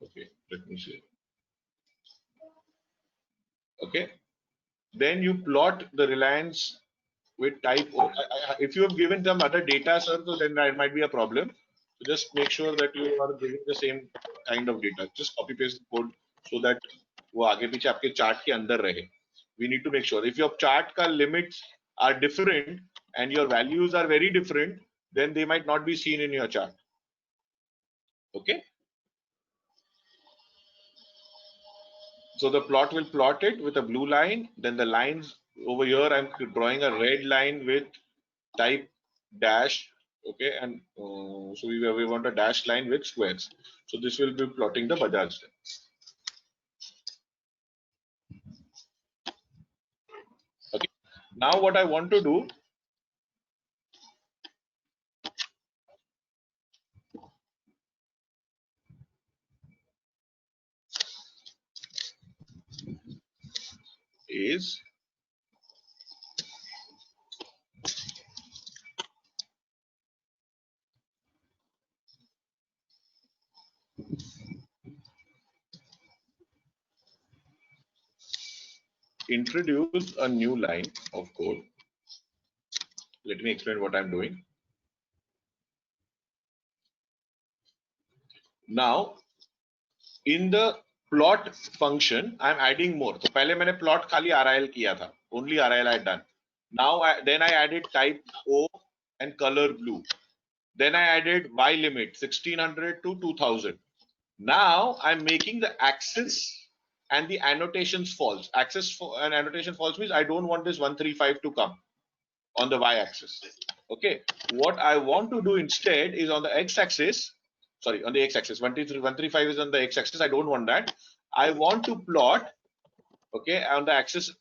Okay, let me see. Okay, then you plot the Reliance with type O. If you have given some other data, sir, so then that might be a problem. So just make sure that you are giving the same kind of data. Just copy paste the code so that वो आगे पीछे आपके chart के अंदर रहे. We need to make sure if your chart का limits are different and your values are very different, then they might not be seen in your chart. Okay. So the plot will plot it with a blue line. Then the lines over here, I'm drawing a red line with type dash. Okay, and so we want a dashed line with squares. So this will be plotting the Bajaj. Okay. Now what I want to do is introduce a new line of code. Let me explain what I'm doing. Now, in the plot function, I'm adding more. So पहले मैंने plot खाली RIL किया था. Only RIL I had done. Now, then I added type O and color blue. Then I added Y limit 1600 to 2000. Now I'm making the axis and the annotations false. Axis and annotation false means I don't want this 135 to come on the y-axis. Okay, what I want to do instead is on the x-axis, sorry, on the x-axis, 135 is on the x-axis. I don't want that. I want to plot, okay, on the axis,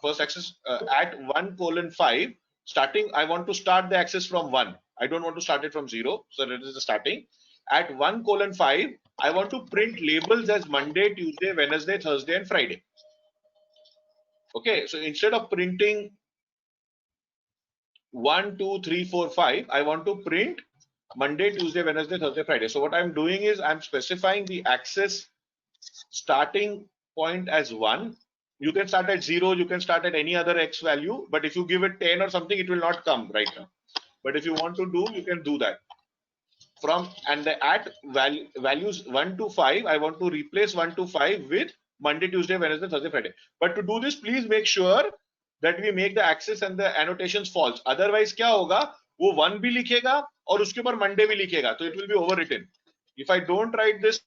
first axis at 1:5, starting, I want to start the axis from 1. I don't want to start it from 0. So that is the starting. At 1:5, I want to print labels as Monday, Tuesday, Wednesday, Thursday, and Friday. Okay, so instead of printing 1, 2, 3, 4, 5, I want to print Monday, Tuesday, Wednesday, Thursday, Friday. So what I'm doing is I'm specifying the axis starting point as 1. You can start at 0, you can start at any other x value, but if you give it 10 or something, it will not come right now. But if you want to do, you can do that. From and the at values 1 to 5, I want to replace 1 to 5 with Monday, Tuesday, Wednesday, Thursday, Friday. But to do this, please make sure that we make the axis and the annotations false. Otherwise, क्या होगा? वो 1 भी लिखेगा और उसके ऊपर Monday भी लिखेगा. So it will be overwritten. If I don't write this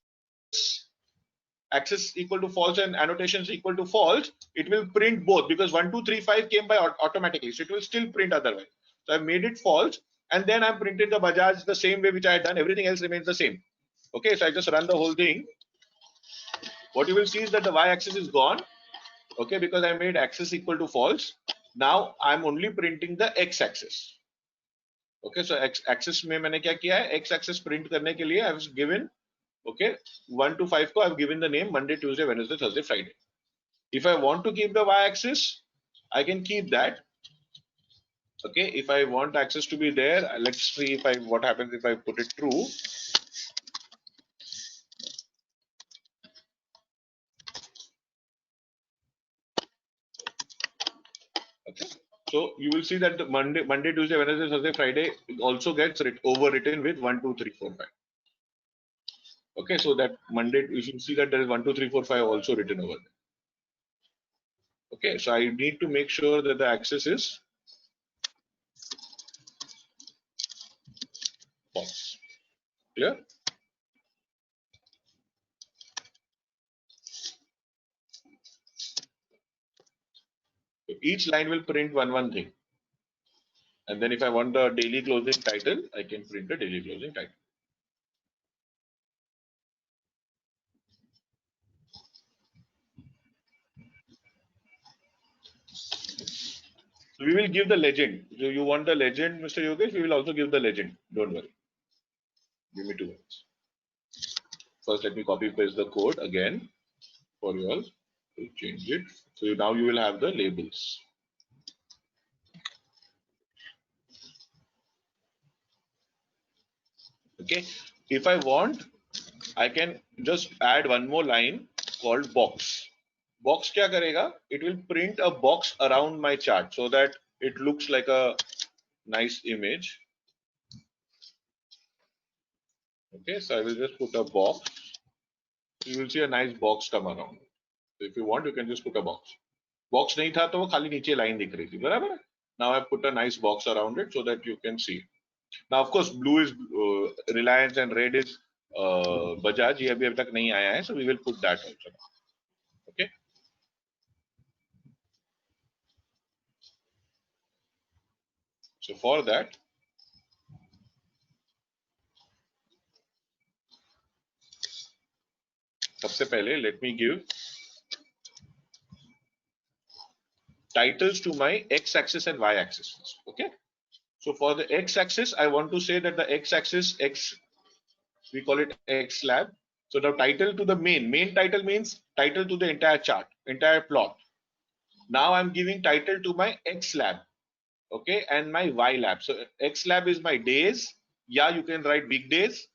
axis equal to false and annotations equal to false, it will print both because 1, 2, 3, 5 came by automatically. So it will still print otherwise. So I've made it false and then I've printed the Bajaj the same way which I had done. Everything else remains the same. Okay, so I just run the whole thing. What you will see is that the y-axis is gone. Okay, because I made axis equal to false. Now I'm only printing the x-axis. Okay, so x-axis में मैंने क्या किया है? X-axis print करने के लिए I was given, okay, 1 to 5 को I've given the name Monday, Tuesday, Wednesday, Thursday, Friday. If I want to keep the y-axis, I can keep that. Okay, if I want axis to be there, let's see if what happens if I put it true. Okay, so you will see that the Monday, Tuesday, Wednesday, Thursday, Friday also gets overwritten with 1, 2, 3, 4, 5. Okay, so that Monday, you should see that there is 1, 2, 3, 4, 5 also written over there. Okay, so I need to make sure that the axis is false. Clear? So each line will print one thing. And then if I want the daily closing title, I can print the daily closing title. So we will give the legend. So you want the legend, Mr. Yogesh? We will also give the legend. Don't worry. Give me 2 minutes. First, let me copy paste the code again for you all. To change it. So now you will have the labels. Okay. If I want, I can just add one more line called box. Box क्या करेगा? It will print a box around my chart so that it looks like a nice image. Okay, so I will just put a box. You will see a nice box come around. So if you want, you can just put a box. Box नहीं था तो वो खाली नीचे line दिख रही थी, बराबर है? Now I put a nice box around it so that you can see. Now of course blue is Reliance and red is Bajaj. ये अभी तक नहीं आया है, so we will put that also. Okay. So for that, सबसे पहले let me give titles to my x-axis and y-axis. Okay. So for the x-axis, I want to say that the x-axis we call it x slab. So the title to the main title means title to the entire chart, entire plot. Now I'm giving title to my x lab, okay, and my y lab. So x lab is my days. Yeah, you can write big days.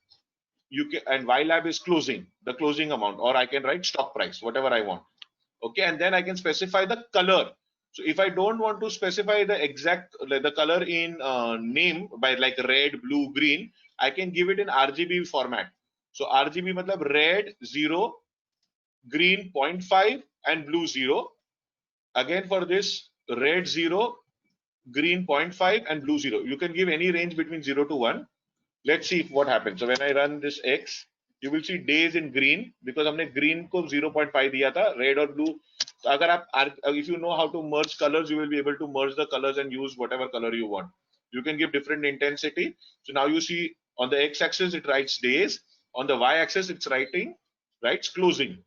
You can, and y lab is closing, the closing amount, or I can write stock price, whatever I want. Okay, and then I can specify the color. So if I don't want to specify the exact the color in name by like red, blue, green, I can give it in RGB format. So RGB matlab red 0, green 0.5 and blue 0. Again for this red 0, green 0.5 and blue 0. You can give any range between 0 to 1. Let's see what happens. So when I run this X, you will see days in green because हमने green को 0.5 दिया था, red और blue. तो अगर आप if you know how to merge colors, you will be able to merge the colors and use whatever color you want. You can give different intensity. So now you see on the x-axis it writes days, on the y-axis it's writes closing.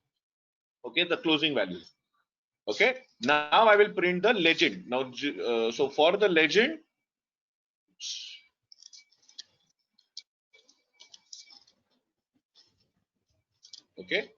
Okay, the closing value. Okay, now I will print the legend. Now, so for the legend, okay,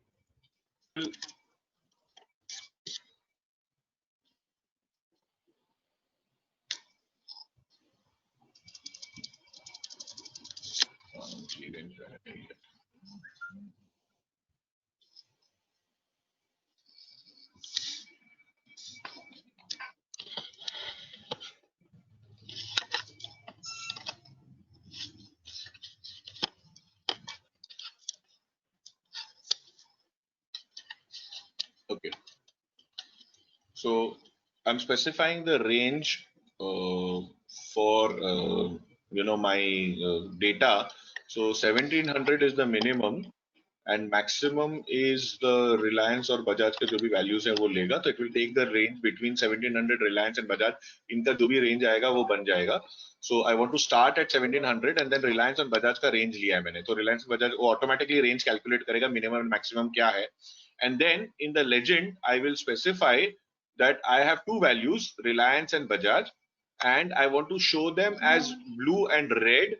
okay. So I'm specifying the range for my data. So 1700 is the minimum and maximum is the Reliance or Bajaj के जो भी values हैं वो लेगा. तो it will take the range between 1700 Reliance and Bajaj. इनका जो भी range आएगा वो बन जाएगा. So I want to start at 1700 and then Reliance और Bajaj का range लिया है मैंने. तो Reliance Bajaj वो automatically range calculate करेगा minimum and maximum क्या है. And then in the legend I will specify that I have two values, Reliance and Bajaj, and I want to show them as blue and red.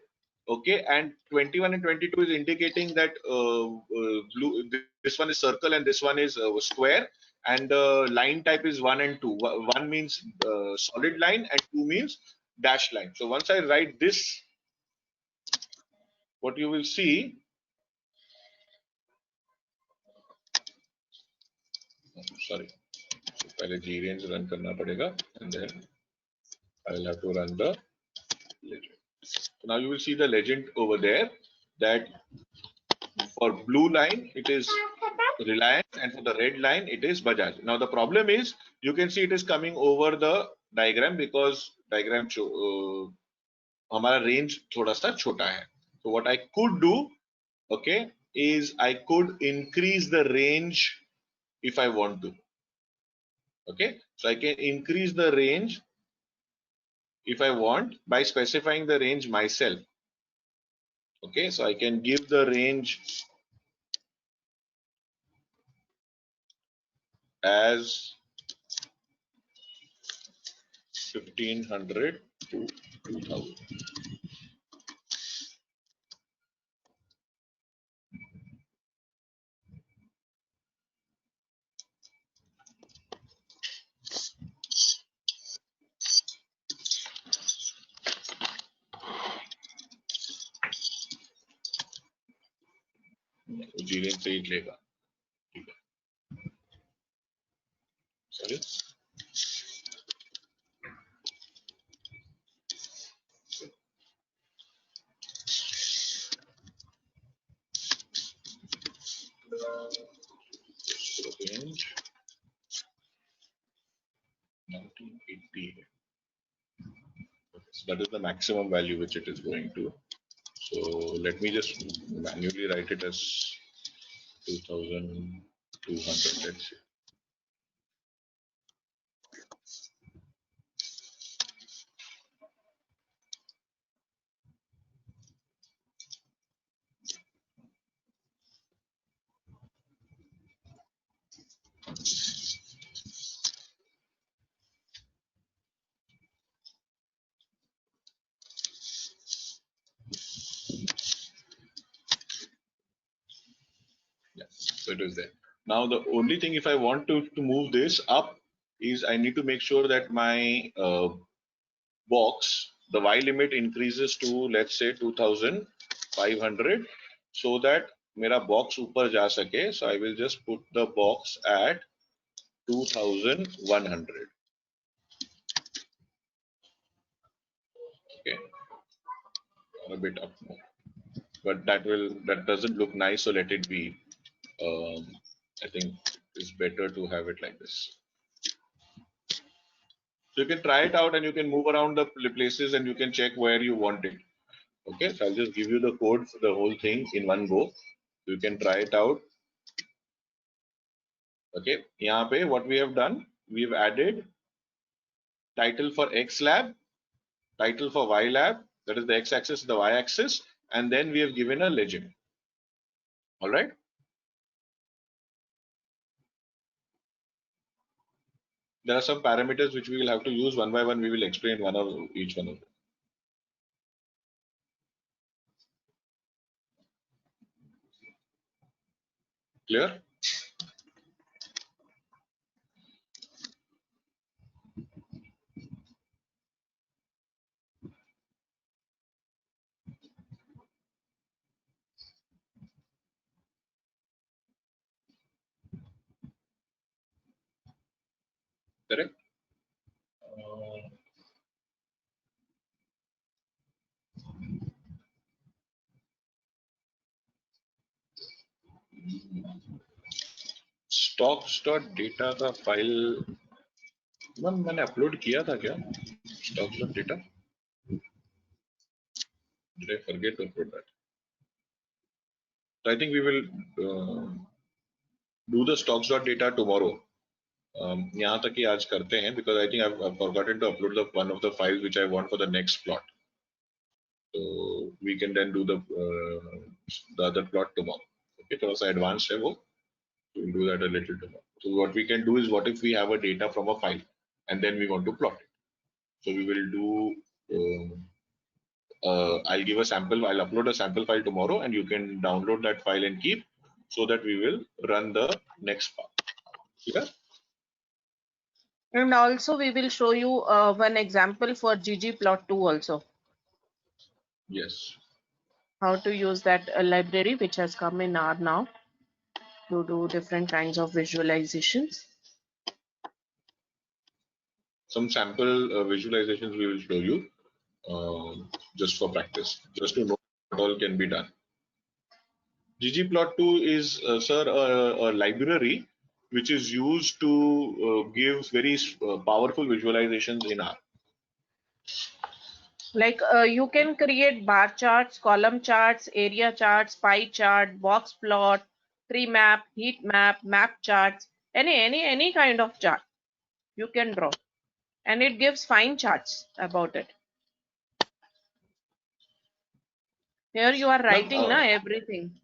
Okay, and 21 and 22 is indicating that blue, this one is circle and this one is square, and the line type is 1 and 2. One means solid line and 2 means dashed line. So once I write this, what you will see, sorry, so पहले grange run करना पड़ेगा and then I will have to run the legend. So now you will see the legend over there that for blue line it is Reliance and for the red line it is Bajaj. Now the problem is you can see it is coming over the diagram because diagram हमारा range थोड़ा सा छोटा है. So what I could do, okay, is I could increase the range if I want to. Okay, so I can increase the range if I want by specifying the range myself. Okay, so I can give the range as 1500 to 2000. जीरेन से ही लेगा. ठीक है. Sorry. Range 1980. So that is the maximum value which it is going to. So let me just manually write it as 2200. Let's see. it is there. Now the only thing, if I want to move this up, is I need to make sure that my box, the Y limit increases to, let's say, 2500, so that मेरा box ऊपर जा सके. So I will just put the box at 2100. Okay, a bit up more, but that doesn't look nice, so let it be. I think it's better to have it like this. So you can try it out and you can move around the places and you can check where you want it. Okay, so I'll just give you the code for the whole thing in one go. You can try it out. Okay, यहाँ पे what we have done, we've added title for X lab, title for Y lab, that is the X axis, the Y axis, and then we have given a legend. All right. There are some parameters which we will have to use one by one. We will explain one of each one of them. Clear? Correct? Stocks.data का file मैंने upload किया था क्या? Stocks.data? Did I forget to upload that? So I think we will do the stocks.data tomorrow. यहाँ तक ही आज करते हैं, because I think I've forgotten to upload the one of the files which I want for the next plot. So we can then do the other plot tomorrow. Okay, so also advanced है वो. We'll do that a little tomorrow. So what we can do is, what if we have a data from a file and then we want to plot it? So we will do. I'll give a sample. I'll upload a sample file tomorrow, and you can download that file and keep, so that we will run the next part. Clear? And also we will show you one example for ggplot2 also. Yes. How to use that library which has come in R now to do different kinds of visualizations. Some sample visualizations we will show you just for practice, just to know what all can be done. ggplot2 is, sir, a library which is used to give very powerful visualizations in R. Like you can create bar charts, column charts, area charts, pie chart, box plot, tree map, heat map, map charts, any kind of chart you can draw, and it gives fine charts about it. Here you are writing everything.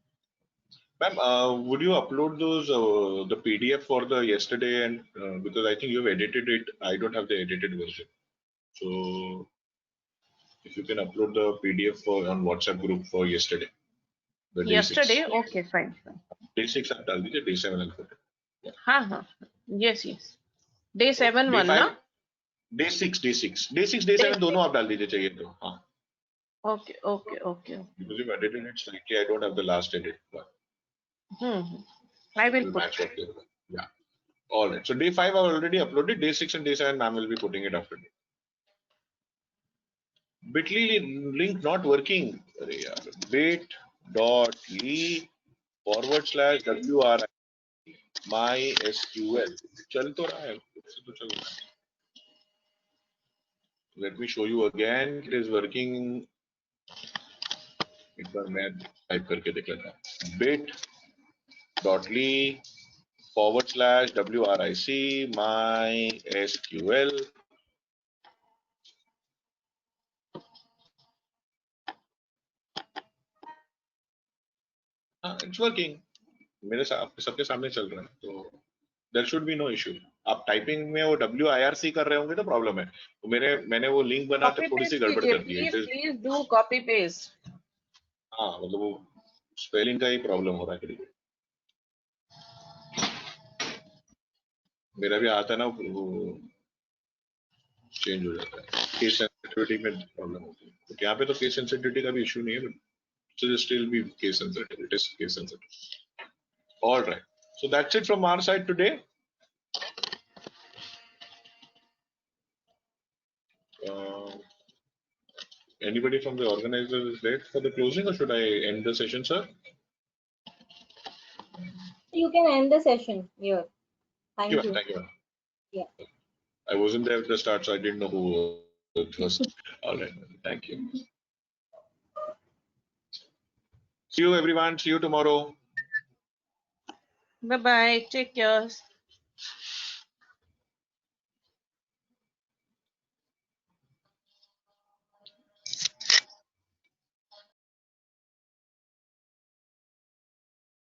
Ma'am, would you upload those the PDF for the yesterday, and because I think you've edited it, I don't have the edited version. So if you can upload the PDF on WhatsApp group for yesterday. Yesterday, okay, fine. Day 6 आप डाल दीजिए, day 7 I'll put it. हाँ, yes. Day 7 day one 5, ना? day 6, day 7 दोनों आप डाल दीजिए चाहिए तो. हाँ. Okay. Because you've edited it slightly, I don't have the last edit. I will put. Yeah. All right. So day 5 I've already uploaded. Day 6 and day 7 ma'am will be putting it after. Bitly link not working. bit.ly /WRI MySQL. चल तो रहा है. Let me show you again. It is working. एक बार मैं type करके देख लेता हूँ. bit.ly /WRIC MySQL. It's working. मेरे सबके सामने चल रहा है, तो there should be no issue. आप टाइपिंग में वो WIRC कर रहे होंगे तो प्रॉब्लम है. तो मैंने वो लिंक बना तो थोड़ी सी गड़बड़ कर दी है. Please do copy paste. हाँ, मतलब वो स्पेलिंग का ही प्रॉब्लम हो रहा है. मेरा भी आता है ना, चेंज हो जाता है, केस सेंसिटिविटी में प्रॉब्लम होती है। तो यहाँ पे तो केस सेंसिटिविटी का भी इशू नहीं है, but still be case sensitive. It is case sensitive. All right. So that's it from our side today. Anybody from the organizer is there for the closing, or should I end the session, sir? You can end the session here. Thank you. Thank you. Yeah. I wasn't there at the start, so I didn't know who it was. All right. Thank you. See you, everyone. See you tomorrow. Bye bye. Take care.